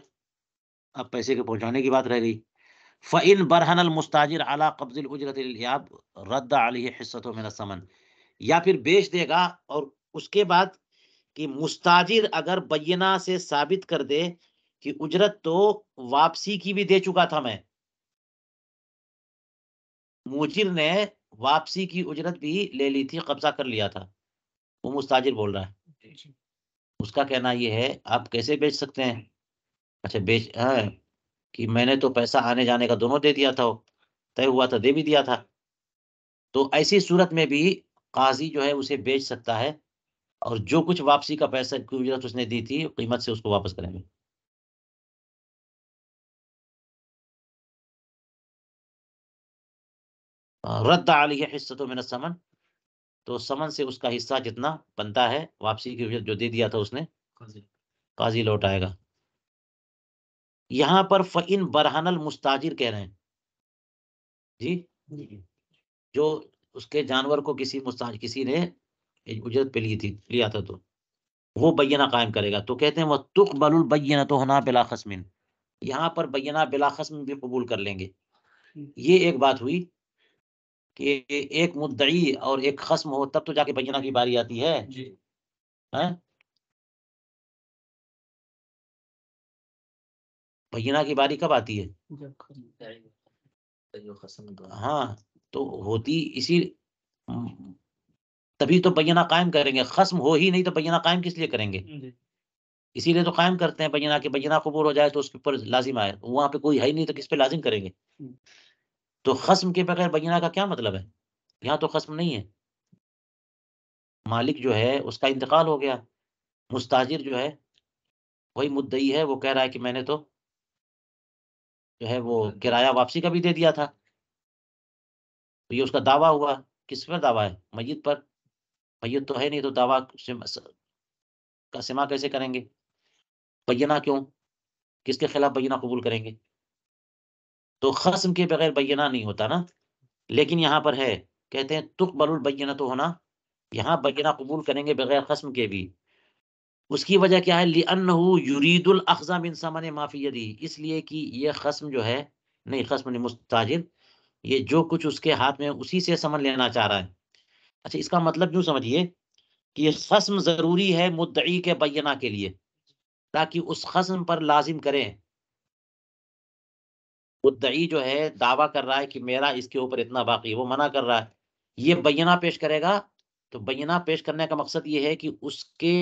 اب پیسے کے پہنچانے کی بات رہ گئی. فَإِن بَرْهَنَ الْمُسْتَاجِرُ عَلَى قَبْضِ الْأُجْرَةِ لِلْإِيَابِ رَدَّ عَلَيْهِ حِصَّتُهُ مِنَ الثَّمَنِ، یا پھر بیچ دے گا، اور اس کے بعد کہ مستاجر اگر بینہ سے ثابت کر دے کہ اجرت تو واپسی کی بھی دے چکا تھا میں، موجر نے واپسی کی اجرت بھی لے لی تھی، قبضہ کر لیا تھا، وہ مستاجر بول رہا ہے، اس کا کہنا یہ ہے آپ کیسے بیچ سکتے ہیں؟ اچھا بیچ کہ میں نے تو پیسہ آنے جانے کا دونوں دے دیا تھا، طے ہوا تھا، دے بھی دیا تھا. تو ایسی صورت میں بھی قاضی جو ہے اسے بیچ سکتا ہے، اور جو کچھ واپسی کا پیسہ کی اجرت اس نے دی تھی قیمت سے اس کو واپس کریں گے. رد علیہ حصۃ من الثمن، تو سمن سے اس کا حصہ جتنا بنتا ہے واپسی کی اجرت جو دے دیا تھا اس نے، قاضی لوٹائے گا. یہاں پر فَإِن برہن المستاجر کہہ رہے ہیں جی، جو اس کے جانور کو کسی نے اجرت پہ لی تھی، لیا تھا، تو وہ بینہ قائم کرے گا. تو کہتے ہیں وَتُقْبَلُ الْبَيِّنَةُ هُنَا بِلَا خَصْمٍ، یہاں پر بینہ بلا خصم بھی قبول کر لیں گے. یہ ایک بات ہوئی کہ ایک مدعی اور ایک خصم ہو تب تو جا کے بینہ کی باری آتی ہے. بینہ کی باری کب آتی ہے؟ ہاں، تو ہوتی اسی، تبھی تو بینہ قائم کریں گے. خصم ہو ہی نہیں تو بینہ قائم کس لیے کریں گے؟ اسی لیے تو قائم کرتے ہیں بینہ، کہ بینہ قبول ہو جائے تو اس کے اوپر لازم آئے. وہاں پہ کوئی ہے ہی نہیں تو کس پہ لازم کریں گے؟ تو خصم کے بغیر بینہ کا کیا مطلب ہے؟ یہاں تو خصم نہیں ہے، مالک جو ہے اس کا انتقال ہو گیا، مستاجر جو ہے وہی مدعی ہے، وہ کہہ رہا ہے کہ میں نے تو جو ہے وہ کرایہ واپسی کا بھی دے دیا تھا. تو یہ اس کا دعویٰ ہوا. کس پر دعویٰ ہے؟ میت پر. میت تو ہے نہیں تو دعویٰ کا سما کیسے کریں گے؟ بینہ کیوں؟ کس کے خلاف بینہ قبول کریں گے؟ تو خصم کے بغیر بینہ نہیں ہوتا نا. لیکن یہاں پر ہے، کہتے ہیں تقبل البینہ تو ہونا، یہاں بینہ قبول کریں گے بغیر خصم کے بھی. اس کی وجہ کیا ہے؟ لِأَنَّهُ يُرِيدُ الْأَخْذَ مِنْ ثَمَنِ مَا فِي يَدِهِ، اس لیے کہ یہ خصم جو ہے، نہیں خصم نہیں، مستاجر، یہ جو کچھ اس کے ہاتھ میں اسی سے سمن لینا چاہ رہا ہے. اچھا، اس کا مطلب یوں سمجھیے کہ یہ خصم ضروری ہے مدعی کے بینہ کے لیے، تاکہ اس خصم پر لازم کریں. مدعی جو ہے دعویٰ کر رہا ہے کہ میرا اس کے اوپر اتنا باقی، وہ منع کر رہا ہے، یہ بینہ پیش کرے گا. تو بینہ پیش کرنے کا مقصد یہ ہے کہ اس کے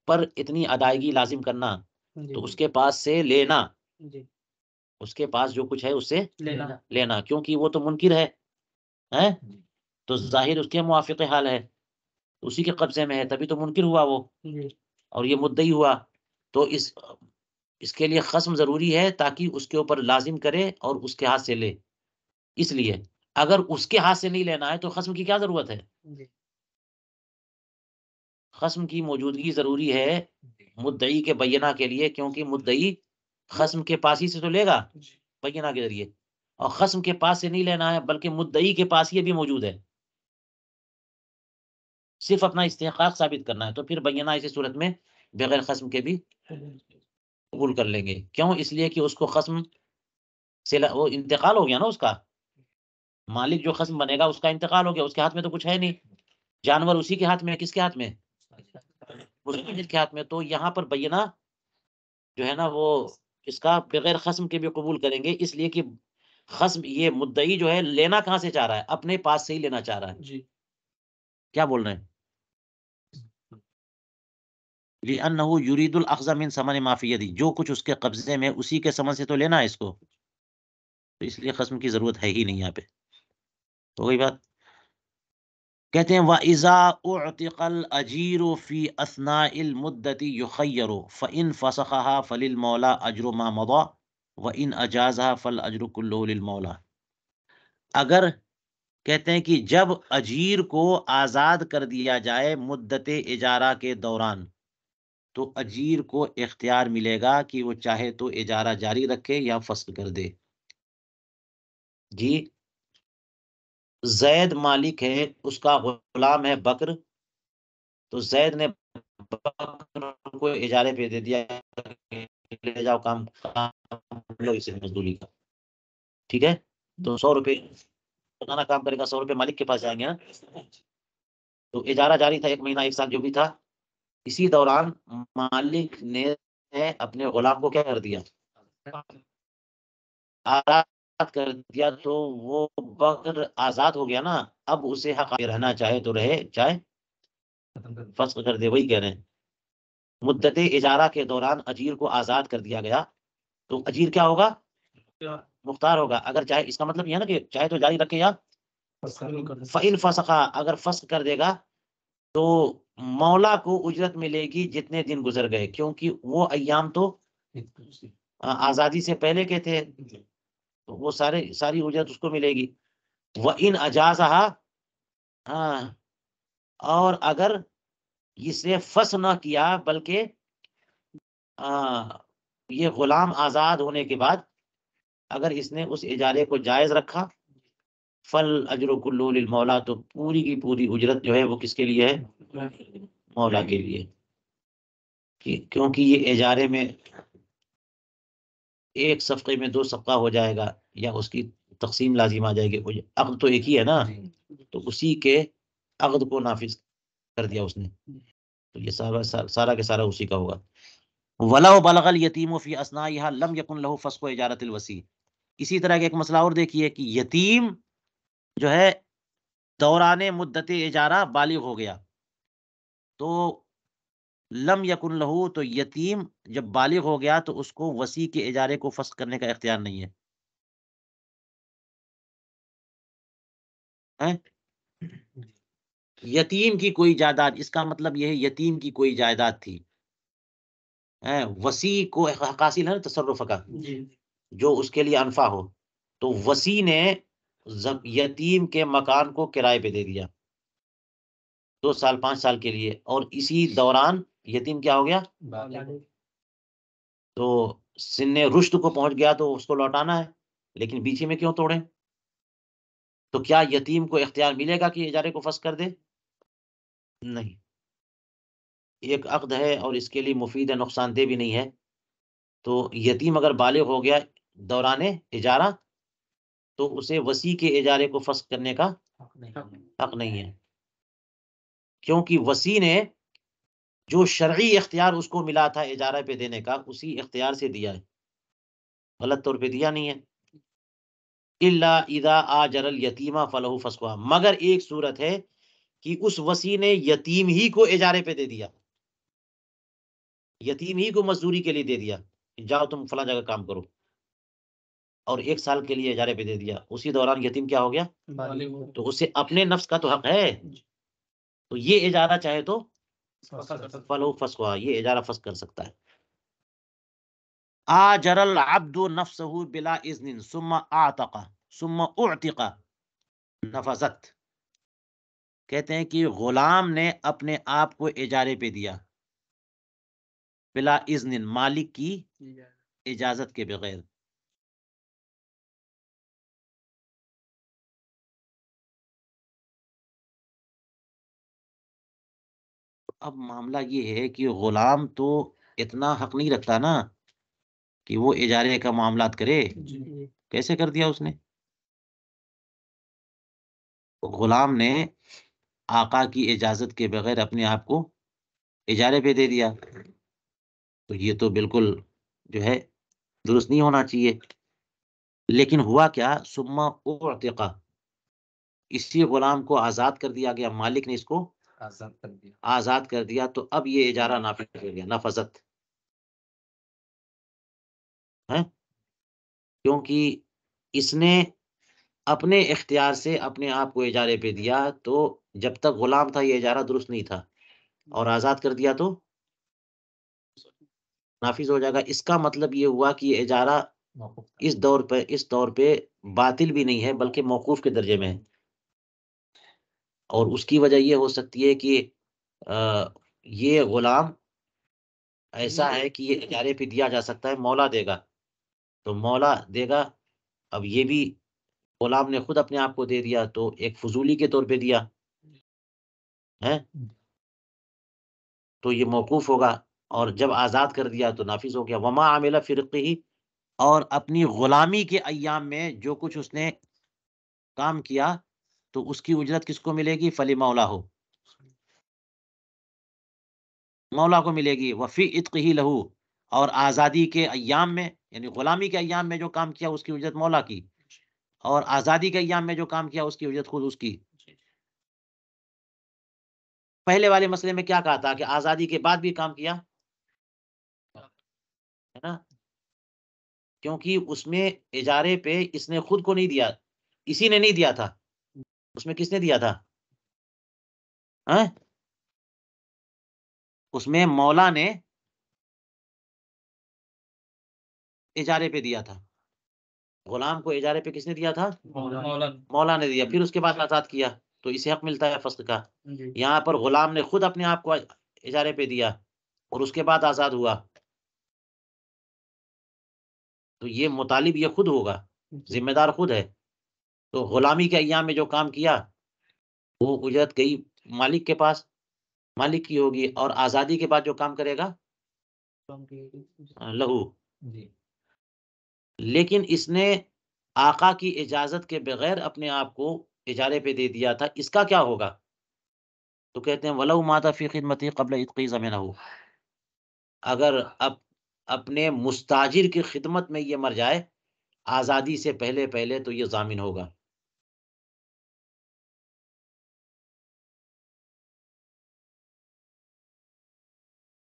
پر اتنی ادائیگی لازم کرنا، تو اس کے پاس سے لینا، اس کے پاس جو کچھ ہے اس سے لینا، کیونکہ وہ تو منکر ہے، تو ظاہر اس کے موافق حال ہے، اسی کے قبضے میں ہے، تبھی تو منکر ہوا وہ، اور یہ مدعی ہوا. تو اس کے لیے خصم ضروری ہے تاکہ اس کے اوپر لازم کرے اور اس کے ہاتھ سے لے. اس لیے اگر اس کے ہاتھ سے نہیں لینا ہے تو خصم کی کیا ضرورت ہے؟ خصم کی موجودگی ضروری ہے مدعی کے بینہ کے لیے، کیونکہ مدعی خصم کے پاس ہی سے تو لے گا بینہ کے ذریعے، اور خصم کے پاس سے نہیں لینا ہے بلکہ مدعی کے پاس یہ بھی موجود ہے، صرف اپنا استحقاق ثابت کرنا ہے. تو پھر بینہ اسی صورت میں بغیر خصم کے بھی قبول کر لیں گے. کیوں؟ اس لیے کہ اس کو خصم سے وہ انتقال ہو گیا نا، اس کا مالک جو خصم بنے گا اس کا انتقال ہو گیا، اس کے ہاتھ میں تو کچھ ہے نہیں، جانور اسی کے ہاتھ میں ہے. کس کے ہاتھ میں؟ مستاجر کے ہاتھ میں. تو یہاں پر بینہ جو ہے نا وہ اس کا بغیر خصم کے بھی قبول کریں گے، اس لیے کہ خصم، یہ مدعی جو ہے لینا کہاں سے چاہ رہا ہے؟ اپنے پاس سے ہی لینا چاہ رہا ہے. کیا بول رہے ہیں؟ لِأَنَّهُ يُرِيدُ الْأَخْذَ مِنْ ثَمَنِ مَا فِي يَدِهِ، جو کچھ اس کے قبضے میں اسی کے ثمن سے تو لینا ہے اس کو، تو اس لیے خصم کی ضرورت ہے ہی نہیں. یہاں پہ ہو گئی بات. کہتے ہیں وَإِذَا أُعْتِقَ الْأَجِيرُ فِي أَثْنَاءِ الْمُدَّةِ يُخَيَّرُ فَإِنْ فَسَخَهَا فَلِلْمَوْلَى أَجْرُ مَا مَضَى وَإِنْ أَجَازَهَا فَالْأَجْرُ كُلُّهُ لِلْمَوْلَى۔ اگر کہتے ہیں کہ جب اجیر کو آزاد کر دیا جائے مدت اجارہ کے دوران، تو اجیر کو اختیار ملے گا کہ وہ چاہے تو اجارہ جاری رکھے یا فسخ کر دے۔ جی زید مالک ہے، اس کا غلام ہے بکر، تو زید نے بکر کو اجارے پہ دے دیا، لے جاؤ کام لو اسے مزدوری کا، ٹھیک ہے، تو 100 روپے روزانہ کام کرے گا، 100 روپے مالک کے پاس جائیں گے نا، تو اجارہ جاری تھا 1 مہینہ 1 سال جو بھی تھا۔ اسی دوران مالک نے اپنے غلام کو کیا کر دیا، آزاد کر دیا، تو وہ بکر آزاد ہو گیا نا، اب اسے حق رہنا چاہے تو رہے، چاہے فسخ کر دے۔ وہی کہہ رہے ہیں مدت اجارہ کے دوران اجیر کو آزاد کر دیا گیا تو اجیر کیا ہوگا، مختار ہوگا۔ اگر چاہے، اس کا مطلب یہ ہے نا کہ چاہے تو جاری رکھے یا فَإِنْ فَسَخَا، اگر فسخ کر دے گا تو مولا کو اجرت ملے گی جتنے دن گزر گئے، کیونکہ وہ ایام تو آزادی سے پہلے کے تھے، تو وہ ساری اجرت اس کو ملے گی۔ وَإِنْ أَجَازَهَا، ہاں، اور اگر اسے فسخ نہ کیا بلکہ یہ غلام آزاد ہونے کے بعد اگر اس نے اس اجارے کو جائز رکھا، فل اجر کلو للمولا، تو پوری کی پوری اجرت جو ہے وہ کس کے لیے ہے، مولا کے لیے، کیونکہ یہ اجارے میں ایک صفقے میں 2 صفقہ ہو جائے گا یا اس کی تقسیم لازم آ جائے گی، عقد تو ایک ہی ہے نا، تو اسی کے عقد کو نافذ کر دیا اس نے، تو یہ سارا کے سارا اسی کا ہوگا۔ وَلَوْ بَلَغَ الْيَتِيمُ فِي أَثْنَائِهَا لَمْ يَكُنْ لَهُ فَسْخُ إِجَارَةِ الْوَصِي۔ اسی طرح کا ایک مسئلہ اور دیکھیے کہ یتیم جو ہے دوران مدت اجارہ بالغ ہو گیا، تو لم یکن لہو، تو یتیم جب بالغ ہو گیا تو اس کو وصی کے اجارے کو فسخ کرنے کا اختیار نہیں ہے۔ یتیم کی کوئی جائیداد، اس کا مطلب یہ ہے یتیم کی کوئی جائیداد تھی، وصی کو حق حاصل ہے نا تصرف کا، جو اس کے لیے انفع ہو، تو وصی نے یتیم کے مکان کو کرائے پہ دے دیا 2 سال 5 سال کے لیے، اور اسی دوران یتیم کیا ہو گیا، تو سن رشد کو پہنچ گیا، تو اس کو لوٹانا ہے، لیکن بیچے میں کیوں توڑیں؟ تو کیا یتیم کو اختیار ملے گا کہ اجارے کو فسخ کر دے؟ نہیں، ایک عقد ہے اور اس کے لیے مفید ہے، نقصان دہ بھی نہیں ہے، تو یتیم اگر بالغ ہو گیا دوران اجارہ تو اسے وصی کے اجارے کو فسخ کرنے کا حق نہیں ہے، کیونکہ وصی نے جو شرعی اختیار اس کو ملا تھا اجارہ پہ دینے کا، اسی اختیار سے دیا ہے، غلط طور پہ دیا نہیں ہے۔ الا اذا آجر الیتیمہ فلہ فسخہ، مگر ایک صورت ہے کہ اس وصی نے یتیم ہی کو اجارے پہ دے دیا، یتیم ہی کو مزدوری کے لیے دے دیا، جاؤ تم فلاں جگہ کام کرو، اور 1 سال کے لیے اجارے پہ دے دیا، اسی دوران یتیم کیا ہو گیا، تو اسے اپنے نفس کا تو حق ہے، تو یہ اجارہ چاہے تو فلو فسخہ، یہ اجارہ فسخ کر سکتا ہے۔ آجر العبد نفسه بلا اذن ثم اعتق ثم اعتق نفذت، کہتے ہیں کہ غلام نے اپنے آپ کو اجارے پہ دیا بلا اذن، مالک کی اجازت کے بغیر، اب معاملہ یہ ہے کہ غلام تو اتنا حق نہیں رکھتا نا کہ وہ اجارے کا معاملات کرے، کیسے کر دیا اس نے، غلام نے آقا کی اجازت کے بغیر اپنے آپ کو اجارے پہ دے دیا، تو یہ تو بالکل جو ہے درست نہیں ہونا چاہیے۔ لیکن ہوا کیا، ثم اعتق، اسی غلام کو آزاد کر دیا گیا، مالک نے اس کو آزاد کر دیا، تو اب یہ اجارہ نافذ ہو گیا، نفذت ہے، کیونکہ اس نے اپنے اختیار سے اپنے آپ کو اجارے پہ دیا، تو جب تک غلام تھا یہ اجارہ درست نہیں تھا، اور آزاد کر دیا تو نافذ ہو جائے گا۔ اس کا مطلب یہ ہوا کہ یہ اجارہ اس دور پہ باطل بھی نہیں ہے بلکہ موقوف کے درجے میں ہے، اور اس کی وجہ یہ ہو سکتی ہے کہ یہ غلام ایسا ہے کہ یہ اجارے پہ دیا جا سکتا ہے، مولا دے گا تو مولا دے گا، اب یہ بھی غلام نے خود اپنے آپ کو دے دیا تو ایک فضولی کے طور پہ دیا ہے، تو یہ موقوف ہوگا، اور جب آزاد کر دیا تو نافذ ہو گیا۔ وما عمل فی رقہ، اور اپنی غلامی کے ایام میں جو کچھ اس نے کام کیا تو اس کی اجرت کس کو ملے گی؟ فلی مولا ہو، مولا کو ملے گی۔ وفی عتقہ لہو، اور آزادی کے ایام میں یعنی غلامی کے ایام میں جو کام کیا اس کی اجرت مولا کی، اور آزادی کے ایام میں جو کام کیا اس کی اجرت خود اس کی۔ پہلے والے مسئلے میں کیا کہا تھا کہ آزادی کے بعد بھی کام کیا ہے نا، کیونکہ اس میں اجارے پہ اس نے خود کو نہیں دیا، اسی نے نہیں دیا تھا، اس میں کس نے دیا تھا؟ ہاں؟ اس میں مولا نے اجارے پہ دیا تھا، غلام کو اجارے پہ کس نے دیا تھا؟ مولا نے دیا، پھر اس کے بعد آزاد کیا تو اسے حق ملتا ہے فسخ کا۔ یہاں پر غلام نے خود اپنے آپ کو اجارے پہ دیا اور اس کے بعد آزاد ہوا، تو یہ مطالب یہ خود ہوگا، ذمہ دار خود ہے، تو غلامی کے ایام میں جو کام کیا وہ اجرت گئی مالک کے پاس، مالک کی ہوگی، اور آزادی کے بعد جو کام کرے گا لہو۔ لیکن اس نے آقا کی اجازت کے بغیر اپنے آپ کو اجارے پہ دے دیا تھا، اس کا کیا ہوگا؟ تو کہتے ہیں وَلَوْ مَاتَ فِي خِدْمَتِهِ قَبْلَ عِتْقِهِ زَمَنَهُ، اگر اپنے مستاجر کی خدمت میں یہ مر جائے آزادی سے پہلے تو یہ ضامن ہوگا۔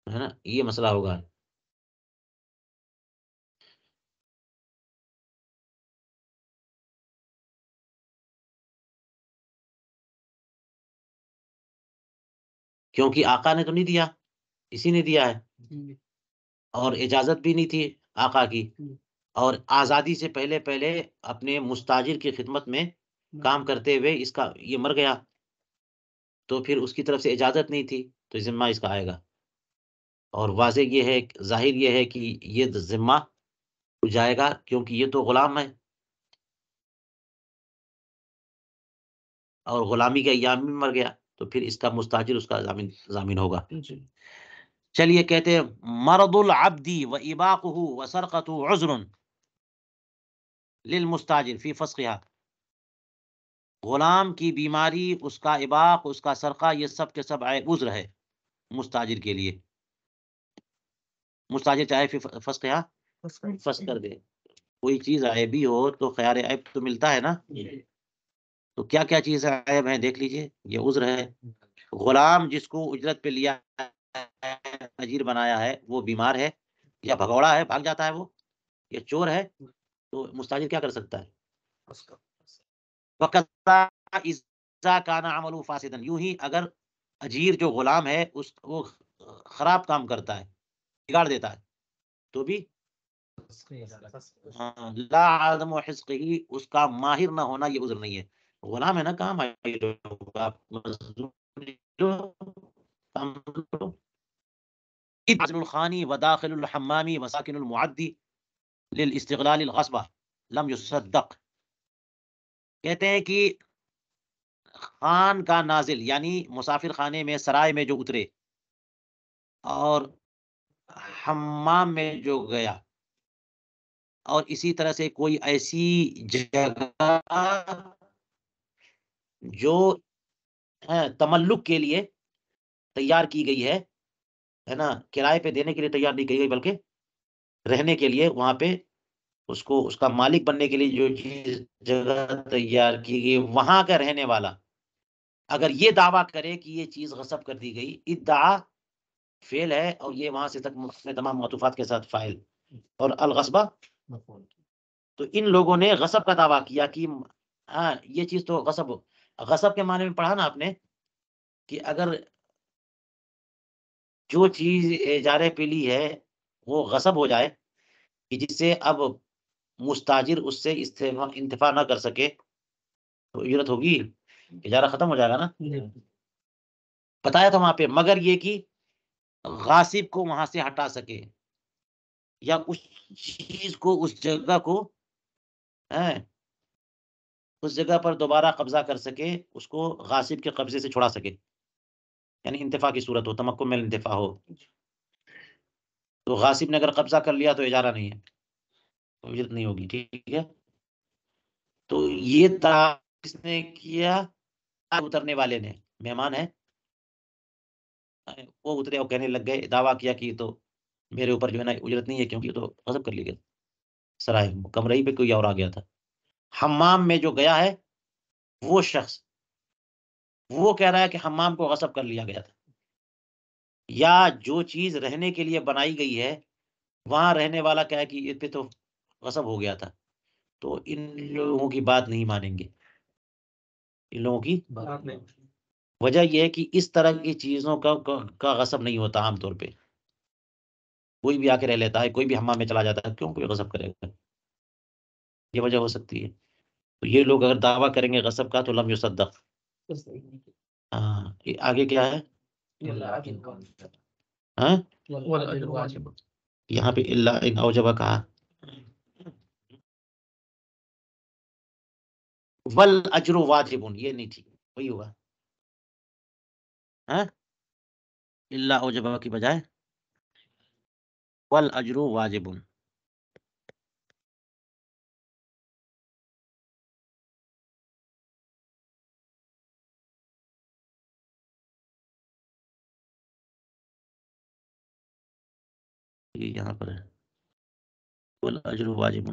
ہے نا، یہ مسئلہ ہوگا۔ کیونکہ آقا نے تو نہیں دیا، اسی نے دیا ہے، اور اجازت بھی نہیں تھی آقا کی، اور آزادی سے پہلے اپنے مستاجر کی خدمت میں کام کرتے ہوئے اس کا یہ مر گیا، تو پھر اس کی طرف سے اجازت نہیں تھی تو ذمہ اس کا آئے گا، اور واضح یہ ہے، ظاہر یہ ہے کہ یہ ذمہ جائے گا کیونکہ یہ تو غلام ہے، اور غلامی کے ایام میں مر گیا تو پھر اس کا مستاجر اس کا ضامن ہوگا۔ چلیے کہتے ہیں مرض العبد و اباقہ و سرقۃ عذر للمستاجر فی فسخها، غلام کی بیماری، اس کا اباق، اس کا سرقہ، یہ سب کے سب عذر ہے مستاجر کے لیے، مستاجر چاہے فی فسخها فسخ کر دے، کوئی چیز عیبی ہو تو خیار عیب تو ملتا ہے نا، تو کیا کیا چیز عیب ہے دیکھ لیجئے، یہ عذر ہے۔ غلام جس کو اجرت پہ لیا ہے، اجیر بنایا ہے، وہ بیمار ہے یا بھگوڑا ہے، بھاگ جاتا ہے، وہ یہ چور ہے، تو مستاجر کیا کر سکتا ہے؟ وَقَذَا إِذَا كَانَ عَمَلُهُ فَاسِدًا، یوں ہی اگر اجیر جو غلام ہے وہ خراب کام کرتا ہے، بگاڑ دیتا ہے، تو بھی لا عدم حسقہ، اس کا ماہر نہ ہونا یہ عذر نہیں ہے، غلام ہے نا، کہاں ماہر ہوگا، آپ مزدوری لو، کام لو۔ داخل الخانی وداخل الحمامی وساکن المعدی للاستغلال الغصبہ لم يصدق، کہتے ہیں کہ خان کا نازل یعنی مسافر خانے میں، سرائے میں جو اترے، اور حمام میں جو گیا، اور اسی طرح سے کوئی ایسی جگہ جو تملک کے لیے تیار کی گئی ہے نا، کرائے پہ دینے کے لیے تیار نہیں کی گئی بلکہ رہنے کے لیے، وہاں پہ اس کو اس کا مالک بننے کے لیے جو چیز جگہ تیار کی گئی، وہاں کا رہنے والا اگر یہ دعویٰ کرے کہ یہ چیز غصب کر دی گئی، ادعا فعل ہے، اور یہ وہاں سے تک میں تمام معطوفات کے ساتھ فاعل، اور الغصبہ، تو ان لوگوں نے غصب کا دعویٰ کیا کہ ہاں یہ چیز تو غصب کے معنی میں پڑھا نا آپ نے، کہ اگر جو چیز اجارے پہ لی ہے وہ غصب ہو جائے کہ جس سے اب مستاجر اس سے انتفاع نہ کر سکے تو اجرت ہوگی، اجارہ ختم ہو جائے گا نا. بتایا تھا وہاں پہ مگر یہ کہ غاصب کو وہاں سے ہٹا سکے یا اس چیز کو اس جگہ کو اس جگہ پر دوبارہ قبضہ کر سکے، اس کو غاصب کے قبضے سے چھڑا سکے، یعنی انتفاع کی صورت ہو، تمکن میں انتفاع ہو. تو غاصب نے اگر قبضہ کر لیا تو اجارہ نہیں ہے، اجرت نہیں ہوگی. ٹھیک ہے. تو یہ کس نے کیا؟ اترنے والے نے، مہمان ہے وہ اترے اور کہنے لگ گئے، دعویٰ کیا کہ تو میرے اوپر جو ہے نا اجرت نہیں ہے کیونکہ یہ تو غصب کر لی گیا، سرائے کمرئی پہ کوئی اور آ گیا تھا. حمام میں جو گیا ہے وہ شخص وہ کہہ رہا ہے کہ حمام کو غصب کر لیا گیا تھا، یا جو چیز رہنے کے لیے بنائی گئی ہے وہاں رہنے والا کہا کہ اس پہ تو غصب ہو گیا تھا. تو ان لوگوں کی بات نہیں مانیں گے، ان لوگوں کی بات نہیں. وجہ یہ ہے کہ اس طرح کی چیزوں کا غصب نہیں ہوتا عام طور پہ. کوئی بھی آ کے رہ لیتا ہے، کوئی بھی حمام میں چلا جاتا ہے، کیوں کوئی غصب کرے گا؟ یہ وجہ ہو سکتی ہے. تو یہ لوگ اگر دعویٰ کریں گے غصب کا تو لم یصدق. ہاں آگے کیا ہے؟ ہاں یہاں پہ الا ان اوجبہ کہا، والاجر واجب، یہ نہیں ٹھیک، وہی ہوگا الا اوجبہ کی بجائے والاجر واجب. یہ یہاں پر ہے والاجر واجب.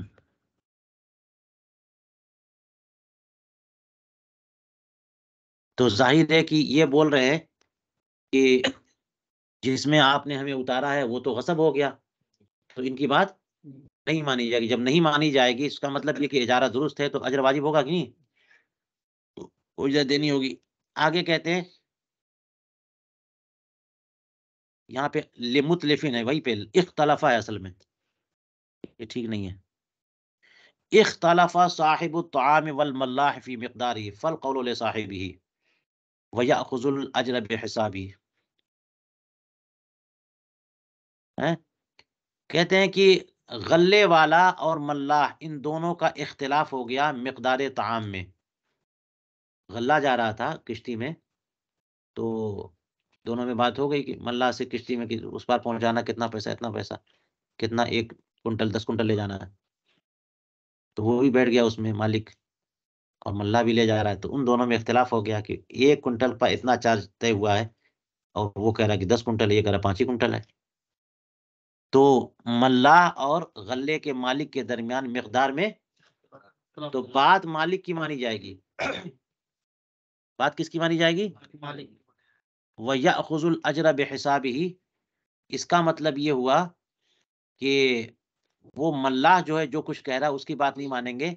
تو ظاہر ہے کہ یہ بول رہے ہیں کہ جس میں آپ نے ہمیں اتارا ہے وہ تو غصب ہو گیا، تو ان کی بات نہیں مانی جائے گی. جب نہیں مانی جائے گی اس کا مطلب یہ کہ اجارہ درست ہے تو اجر واجب ہوگا کہ نہیں، اجرت دینی ہوگی. آگے کہتے ہیں یہاں پہ لمتلفن ہے، وہی پہ اختلافہ ہے اصل میں، یہ ٹھیک نہیں ہے. اختلف صاحب الطعام والملاح فی مقداره فالقول لصاحبه ويأخذ الاجر بحسابه. کہتے ہیں کہ غلے والا اور ملاح ان دونوں کا اختلاف ہو گیا مقدار طعام میں. غلہ جا رہا تھا کشتی میں تو دونوں میں بات ہو گئی کہ ملاح سے کشتی میں اس پار پہنچانا کتنا پیسہ، اتنا پیسہ، کتنا 1 کنٹل 10 کنٹل لے جانا ہے. تو وہ بھی بیٹھ گیا اس میں مالک، اور ملا بھی لے جا رہا ہے. تو ان دونوں میں اختلاف ہو گیا کہ 1 کنٹل پر اتنا چارج طے ہوا ہے اور وہ کہہ رہا ہے کہ 10 کنٹل، یہ کہہ رہا ہے 5 ہی کنٹل ہے. تو ملا اور غلے کے مالک کے درمیان مقدار میں تو بات مالک کی مانی جائے گی. بات کس کی مانی جائے گی؟ وَيَأْخُذُ الْأَجْرَ بِحِسَابِهِ. اس کا مطلب یہ ہوا کہ وہ ملاح جو ہے جو کچھ کہہ رہا ہے اس کی بات نہیں مانیں گے،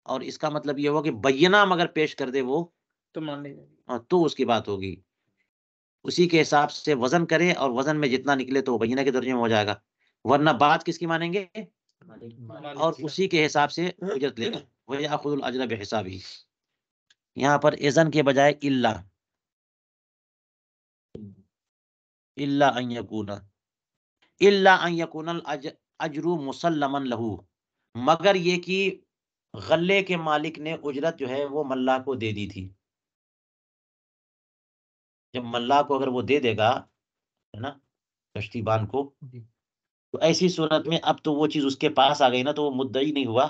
اور اس کا مطلب یہ ہوا کہ بینہ مگر پیش کر دے وہ تو مان لیں گے، تو اس کی بات ہوگی. اسی کے حساب سے وزن کرے اور وزن میں جتنا نکلے تو وہ بینہ کے درجے میں ہو جائے گا، ورنہ بات کس کی مانیں گے؟ اور اسی کے حساب سے اجرت لے گا. وَيَأْخُذُ الْأَجْرَ بِحِسَابِهِ. یہاں پر اذن کے بجائے الا ان یکون، الا ان یکون الاجر مسلما له، مگر یہ کہ غلے کے مالک نے اجرت جو ہے وہ ملاح کو دے دی تھی. جب ملاح کو اگر وہ دے دے گا ہے نا کشتی بان کو، تو ایسی صورت میں اب تو وہ چیز اس کے پاس آ گئی نا، تو وہ مدعی نہیں ہوا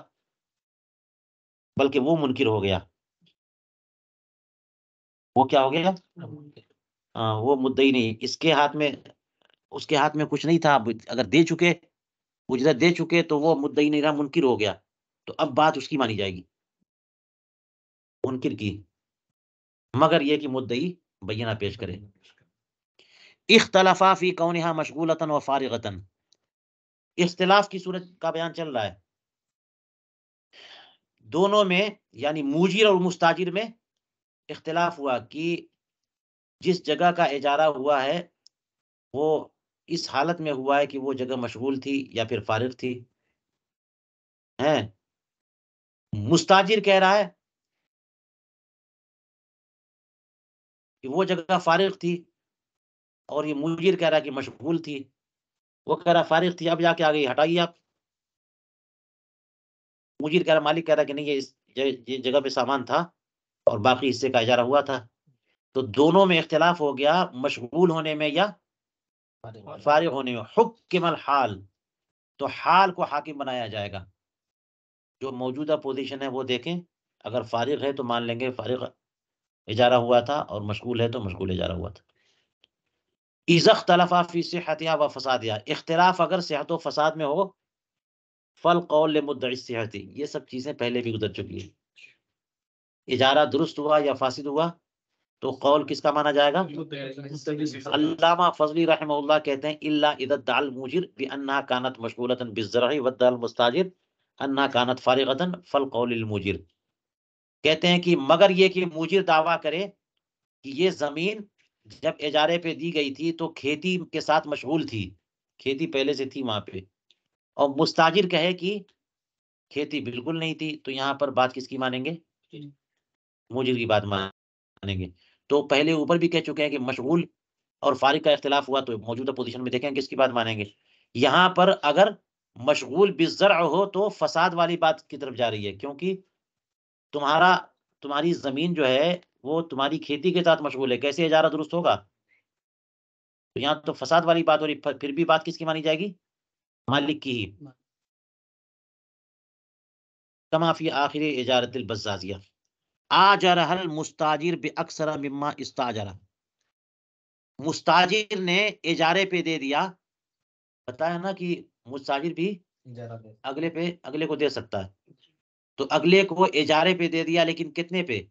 بلکہ وہ منکر ہو گیا. وہ کیا ہو گیا؟ وہ مدعی نہیں. اس کے ہاتھ میں کچھ نہیں تھا. اگر دے چکے، اجرت دے چکے تو وہ مدعی نہیں رہا، منکر ہو گیا. تو اب بات اس کی مانی جائے گی، منکر کی، مگر یہ کہ مدعی بینہ پیش کرے. اختلافا فی کونہا مشغولۃ و فارغۃ. اختلاف کی صورت کا بیان چل رہا ہے دونوں میں، یعنی موجر اور مستاجر میں اختلاف ہوا کہ جس جگہ کا اجارہ ہوا ہے وہ اس حالت میں ہوا ہے کہ وہ جگہ مشغول تھی یا پھر فارغ تھی. ہیں مستاجر کہہ رہا ہے کہ وہ جگہ فارغ تھی، اور یہ مجیر کہہ رہا ہے کہ مشغول تھی. وہ کہہ رہا فارغ تھی، اب جا کے آ گئی، ہٹائیے آپ. مجیر کہہ رہا، مالک کہہ رہا کہ نہیں، یہ جگہ پہ سامان تھا اور باقی حصے کا اجارہ ہوا تھا. تو دونوں میں اختلاف ہو گیا، مشغول ہونے میں یا فارغ ہونے میں. حکم الحال، تو حال کو حاکم بنایا جائے گا. جو موجودہ پوزیشن ہے وہ دیکھیں، اگر فارغ ہے تو مان لیں گے فارغ اجارہ ہوا تھا، اور مشغول ہے تو مشغول اجارہ ہوا تھا. اذا اختلف فی صحتها و فسادها، اختلاف اگر صحت و فساد میں ہو، فالقول لمدعی الصحت، یہ سب چیزیں پہلے بھی گزر چکی ہیں. اجارہ درست ہوا یا فاسد ہوا تو قول کس کا مانا جائے گا؟ علامہ فضلی رحمہ اللہ کہتے ہیں الا اذا ادعى الموجر بانها كانت مشغولة بالزرع وادعى المستاجر انها كانت فارغة فالقول للموجر. کہتے ہیں کہ مگر یہ کہ موجر دعویٰ کرے کہ یہ زمین جب اجارے پہ دی گئی تھی تو کھیتی کے ساتھ مشغول تھی، کھیتی پہلے سے تھی وہاں پہ، اور مستاجر کہے کہ کھیتی بالکل نہیں تھی، تو یہاں پر بات کس کی مانیں گے؟ موجر کی بات مانیں گے. تو پہلے اوپر بھی کہہ چکے ہیں کہ مشغول اور فارغ کا اختلاف ہوا تو موجودہ پوزیشن میں دیکھیں کس کی بات مانیں گے. یہاں پر اگر مشغول بالزرع ہو تو فساد والی بات کی طرف جا رہی ہے، کیونکہ تمہاری زمین جو ہے وہ تمہاری کھیتی کے ساتھ مشغول ہے، کیسے اجارہ درست ہوگا؟ تو یہاں تو فساد والی بات ہو رہی، پھر بھی بات کس کی مانی جائے گی؟ مالک کی ہی. کما فی آخر اجارت البزازیہ آجرہ المستاجر باکثر مما استاجرہ، مستاجر نے اجارے پہ دے دیا. بتایا نا کہ مستاجر بھی اگلے کو دے سکتا ہے، تو اگلے کو اجارے پہ دے دیا، لیکن کتنے پہ؟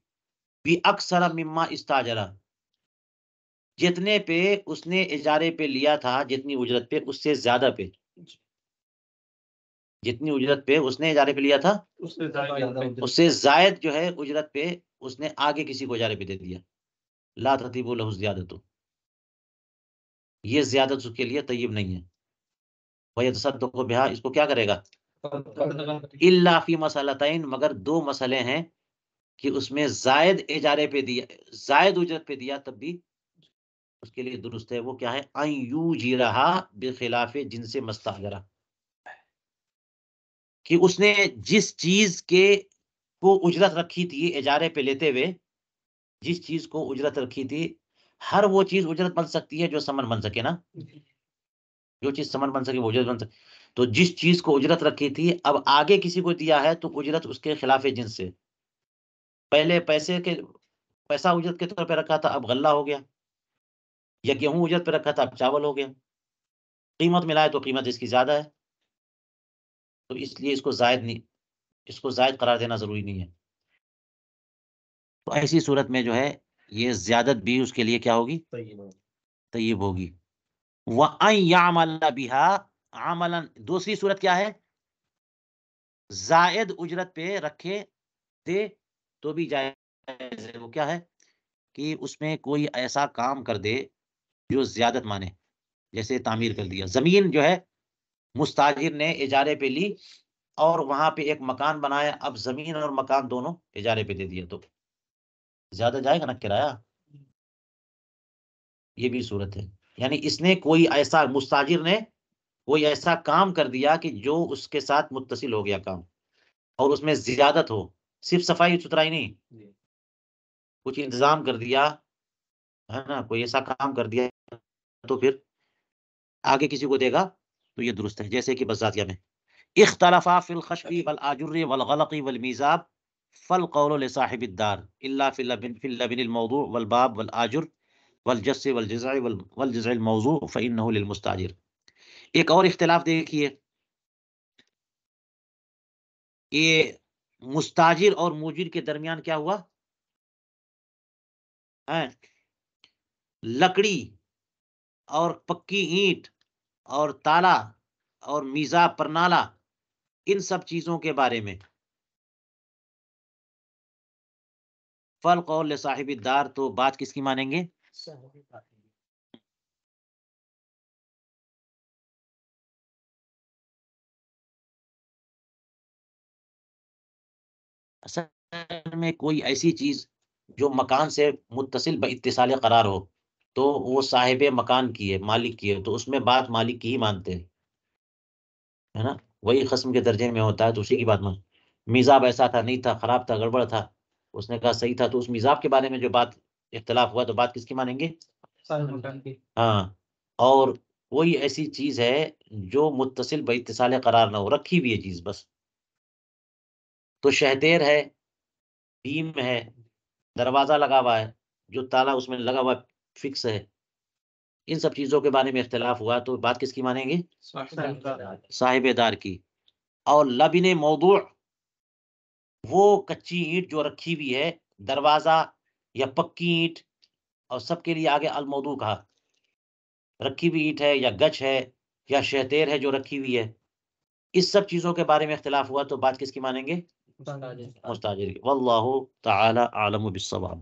باکثر مما استاجرہ، جتنے پہ اس نے اجارے پہ لیا تھا، جتنی اجرت پہ، اس سے زیادہ پہ. جتنی اجرت پہ اس نے اجارے پہ لیا تھا اس سے زائد جو ہے اجرت پہ اس نے آگے کسی کو اجارے پہ دے دیا. لا تطیب لہ زیادت، یہ زیادت اس کے لیے طیب نہیں ہے. ویتصدق بہا، اس کو کیا کرے گا؟ الا فی مسئلتین، مگر دو مسئلے ہیں کہ اس میں زائد اجارے پہ دیا، زائد اجرت پہ دیا، تب بھی اس کے لیے درست ہے. وہ کیا ہے؟ ان یوجرہا بخلاف جنس مستاجرہ، کہ اس نے جس چیز کے کو اجرت رکھی تھی اجارے پہ لیتے ہوئے، جس چیز کو اجرت رکھی تھی، ہر وہ چیز اجرت بن سکتی ہے جو سمن بن سکے نا، جو چیز سمن بن سکے وہ اجرت بن سکے. تو جس چیز کو اجرت رکھی تھی اب آگے کسی کو دیا ہے تو اجرت اس کے خلاف جنس سے. پہلے پیسہ اجرت کے طور پہ رکھا تھا، اب غلہ ہو گیا، یا گیہوں اجرت پہ رکھا تھا اب چاول ہو گیا. قیمت ملائے تو قیمت اس کی زیادہ ہے، تو اس لیے اس کو زائد نہیں، اس کو زائد قرار دینا ضروری نہیں ہے. تو ایسی صورت میں جو ہے یہ زیادت بھی اس کے لیے کیا ہوگی؟ طیب ہوگی. وَأَن يَعْمَلَ بِهَا عَمَلًا، دوسری صورت کیا ہے؟ زائد اجرت پہ رکھے دے تو بھی جائز ہے. وہ کیا ہے؟ کہ اس میں کوئی ایسا کام کر دے جو زیادت مانے، جیسے تعمیر کر دیا. زمین جو ہے مستاجر نے اجارے پہ لی اور وہاں پہ ایک مکان بنایا، اب زمین اور مکان دونوں اجارے پہ دے دیا تو زیادہ جائے گا نا کرایہ. یہ بھی صورت ہے، یعنی اس نے کوئی ایسا، مستاجر نے کوئی ایسا کام کر دیا کہ جو اس کے ساتھ متصل ہو گیا کام، اور اس میں زیادت ہو، صرف صفائی ستھرائی نہیں، کچھ انتظام کر دیا ہے نا، کوئی ایسا کام کر دیا تو پھر آگے کسی کو دے گا تو یہ درست ہے. جیسے کہ بزازیہ میں اختلافا فی الخشب والآجر والغلق والمیزاب فالقول لصاحب الدار الا فی اللبن الموضوع والباب والآجر والجس والجزع الموضوع فإنه للمستاجر. ایک اور اختلاف دیکھیے، یہ مستاجر اور موجر کے درمیان کیا ہوا؟ لکڑی اور پکی اینٹ اور تالا اور میزاب پرنالا، ان سب چیزوں کے بارے میں فالقول لصاحب الدار، تو بات کس کی مانیں گے؟ اصل میں کوئی ایسی چیز جو مکان سے متصل باتصال قرار ہو تو وہ صاحب مکان کی ہے، مالک کی ہے، تو اس میں بات مالک کی ہی مانتے ہیں، ہے نا؟ وہی قسم کے درجے میں ہوتا ہے تو اسی کی بات مان. میزاب ایسا تھا، نہیں تھا، خراب تھا، گڑبڑ تھا، اس نے کہا صحیح تھا، تو اس میزاب کے بارے میں جو بات اختلاف ہوا تو بات کس کی مانیں گے؟ ہاں. اور کوئی ایسی چیز ہے جو متصل باتصال قرار نہ ہو، رکھی ہوئی ہے چیز بس. تو شہتیر ہے، بیم ہے، دروازہ لگا ہوا ہے، جو تالا اس میں لگا ہوا فکس ہے، ان سب چیزوں کے بارے میں اختلاف ہوا تو بات کس کی مانیں گے؟ صاحب دار کی. اور لبن موضوع، وہ کچی اینٹ جو رکھی ہوئی ہے، دروازہ یا پکی اینٹ، اور سب کے لیے آگے الموضوع کہا، رکھی ہوئی اینٹ ہے یا گچ ہے یا شہتیر ہے جو رکھی ہوئی ہے، اس سب چیزوں کے بارے میں اختلاف ہوا تو بات کس کی مانیں گے؟ مستاجر کی. واللہ تعالی اعلم بالصواب.